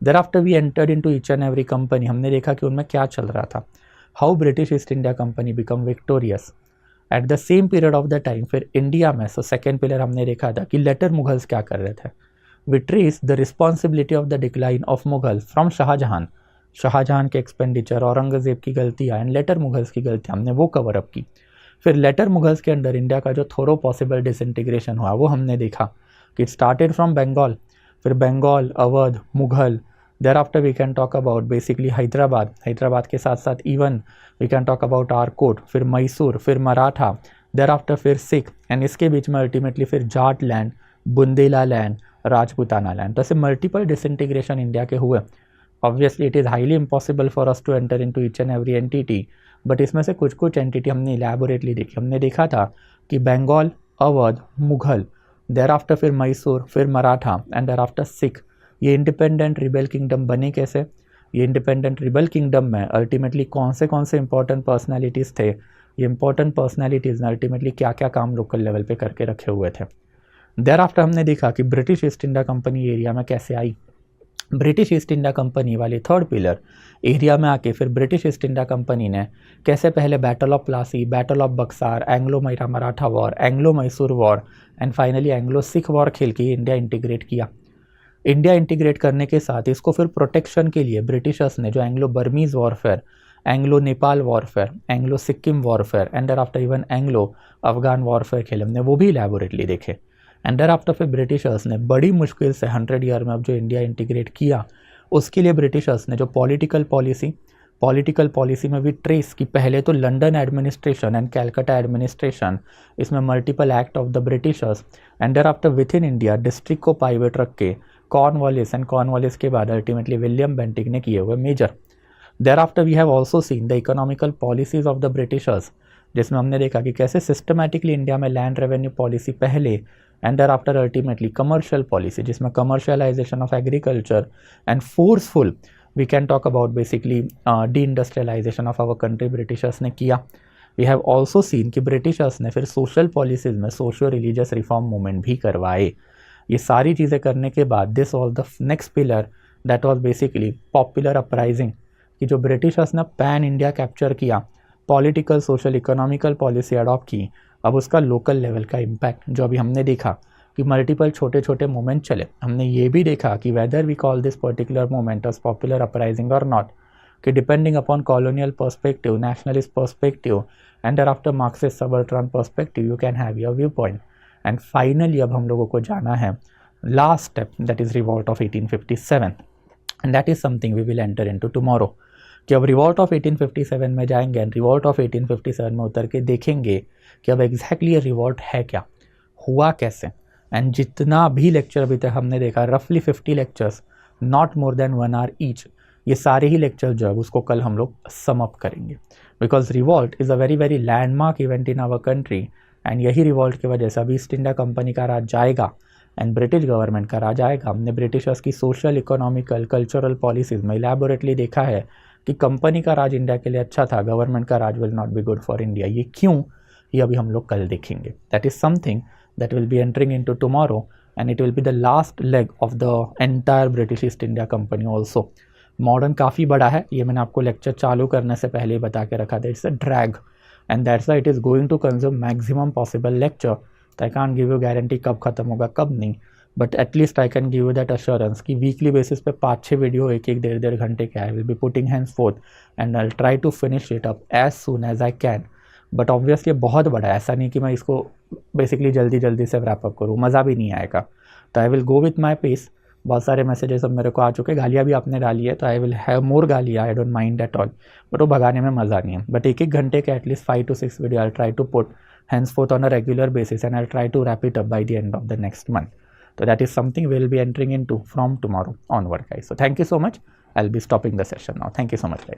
There after we entered into each and every company. हमने देखा कि उनमें क्या चल रहा था, how British East India company become victorious. At the same period of the time फिर इंडिया में सेकेंड पिलर हमने देखा था कि लेटर मुगल्स क्या कर रहे थे। We trace the responsibility of the decline of Mughal from Shahjahan, Shahjahan के एक्सपेंडिचर, औरंगजेब की गलतियाँ एंड लेटर मुगल्स की गलतियाँ, हमने वो कवर अप की। फिर लेटर मुगल्स के अंदर इंडिया का जो थोरो पॉसिबल डिसइंटीग्रेशन हुआ वो हमने देखा कि इट स्टार्टेड फ्रॉम बंगाल, फिर Bengal, Awadh, Mughal, there after we can talk about basically Hyderabad, Hyderabad के साथ साथ even we can talk about Arcot, फिर मैसूर, फिर मराठा, देयर आफ्टर फिर सिख एंड इसके बीच में अल्टीमेटली फिर Jat land, Bundela land, Rajputana land. तो ऐसे मल्टीपल डिसइंटीग्रेशन इंडिया के हुए। Obviously it is highly impossible for us to enter into each and every entity, but इसमें से कुछ कुछ एंटिटी हमने इलेबोरेटली देखी। हमने देखा था कि बंगाल, अवध, मुगल, देयर आफ्टर फिर मैसूर, फिर Maratha and there after Sikh, ये इंडिपेंडेंट रिबेल किंगडम बने कैसे। ये इंडिपेंडेंट रिबेल किंगडम में अल्टीमेटली कौन से इंपॉर्टेंट पर्सनैलिटीज़ थे, ये इंपॉर्टेंट पर्सनैलिटीज़ ने अल्टीमेटली क्या क्या काम लोकल लेवल पे करके रखे हुए थे। देयर आफ्टर हमने देखा कि British East India company area में कैसे आई। ब्रिटिश ईस्ट इंडिया कंपनी वाली थर्ड पिलर एरिया में आके फिर ब्रिटिश ईस्ट इंडिया कंपनी ने कैसे पहले battle of Plassey, battle of Berkshire, Anglo Maratha war, Anglo Mysore war and finally Anglo Sikh war खेल के इंडिया इंटीग्रेट किया। इंडिया इंटीग्रेट करने के साथ इसको फिर प्रोटेक्शन के लिए ब्रिटिशर्स ने जो Anglo Burmese warfare, Anglo Nepal warfare, Anglo Sikkim warfare and there after even Anglo Afghan warfare खेले, हमने वो भी इलेबोरेटली देखे। एंड देयर आफ्टर फिर ब्रिटिशर्स ने बड़ी मुश्किल से 100 ईयर में अब जो इंडिया इंटीग्रेट किया, उसके लिए ब्रिटिशर्स ने जो पॉलिटिकल पॉलिसी में भी ट्रेस कि पहले तो London administration and Calcutta administration, इसमें multiple act of the Britishers and there after within India district को पाइवेट रख के कॉर्नवालिस एंड कॉर्नवालिस के बाद अल्टीमेटली विलियम बेंटिक ने किए हुए major. There after we have also seen the economical policies of the Britishers, जिसमें हमने देखा कि कैसे सिस्टमैटिकली इंडिया में लैंड रेवेन्यू पॉलिसी पहले and there after ultimately commercial policy, जिसमें commercialisation of agriculture and forceful we can talk about basically deindustrialisation of our country Britishers ने किया। वी हैव ऑल्सो सीन कि Britishers ने फिर social policies में socio religious reform movement भी करवाए। ये सारी चीज़ें करने के बाद this was the next pillar that was basically popular uprising, कि जो ब्रिटिशर्स ने पैन इंडिया कैप्चर किया, political, social, economical policy adopt की, अब उसका लोकल लेवल का इम्पैक्ट जो अभी हमने देखा कि मल्टीपल छोटे छोटे मूवमेंट चले। हमने ये भी देखा कि whether we call this particular movement as popular uprising और नॉट, कि depending upon colonial perspective, nationalist perspective and there after Marxist subaltern perspective you can have your view point. And finally अब हम लोगों को जाना है last step, that is revolt of 1857 and that is something we will enter into tomorrow. कि अब revolt of 1857 में जाएंगे एंड रिवॉल्ट ऑफ 1857 में उतर के देखेंगे कि अब एग्जैक्टली ये रिवॉल्ट है क्या, हुआ कैसे। एंड जितना भी लेक्चर अभी तक हमने देखा, रफली 50 lectures, not more than 1 hour each, ये सारे ही लेक्चर जो है उसको कल हम लोग सम अप करेंगे, because revolt is a very very landmark event in our country. And यही रिवॉल्ट की वजह से अभी ईस्ट इंडिया कंपनी का राज जाएगा एंड ब्रिटिश गवर्नमेंट का राज आएगा। हमने ब्रिटिशर्स की सोशल, इकोनॉमिकल, कल्चरल पॉलिसीज़ में इलेबोरेटली देखा है कि कंपनी का राज इंडिया के लिए अच्छा था, गवर्नमेंट का राज will not be good for India. ये क्यों, ये अभी हम लोग कल देखेंगे। That is something that will be entering into tomorrow and it will be the last leg of the entire British East India Company also. Modern काफ़ी बड़ा है, ये मैंने आपको लेक्चर चालू करने से पहले ही बता के रखा था। It's a drag and that's why it is going to consume maximum possible lecture. तो I can't give you guarantee कब खत्म होगा कब नहीं, but at least I can give you that assurance कि वीकली बेसिस पे 5-6 वीडियो एक डेढ़ घंटे के I will be putting hands forth and I try to finish it up as soon as I can. But obviously बहुत बड़ा है, ऐसा नहीं कि मैं इसको बेसिकली जल्दी से रैप अप करूँ, मज़ा भी नहीं आएगा। तो I will go with my pace. बहुत सारे मैसेजेस अब मेरे को आ चुके, गालियाँ भी आपने डाली है, तो आई विल हैव मोर गालियाँ, I don't mind at all, but वो भगाने में मज़ा नहीं है। बट एक घंटे के at least 5 to 6 video I try to put henceforth on a regular basis and I'll try to wrap it up by the end of the next month. So that is something we'll be entering into from tomorrow onward, guys. So thank you so much. I'll be stopping the session now. Thank you so much, guys.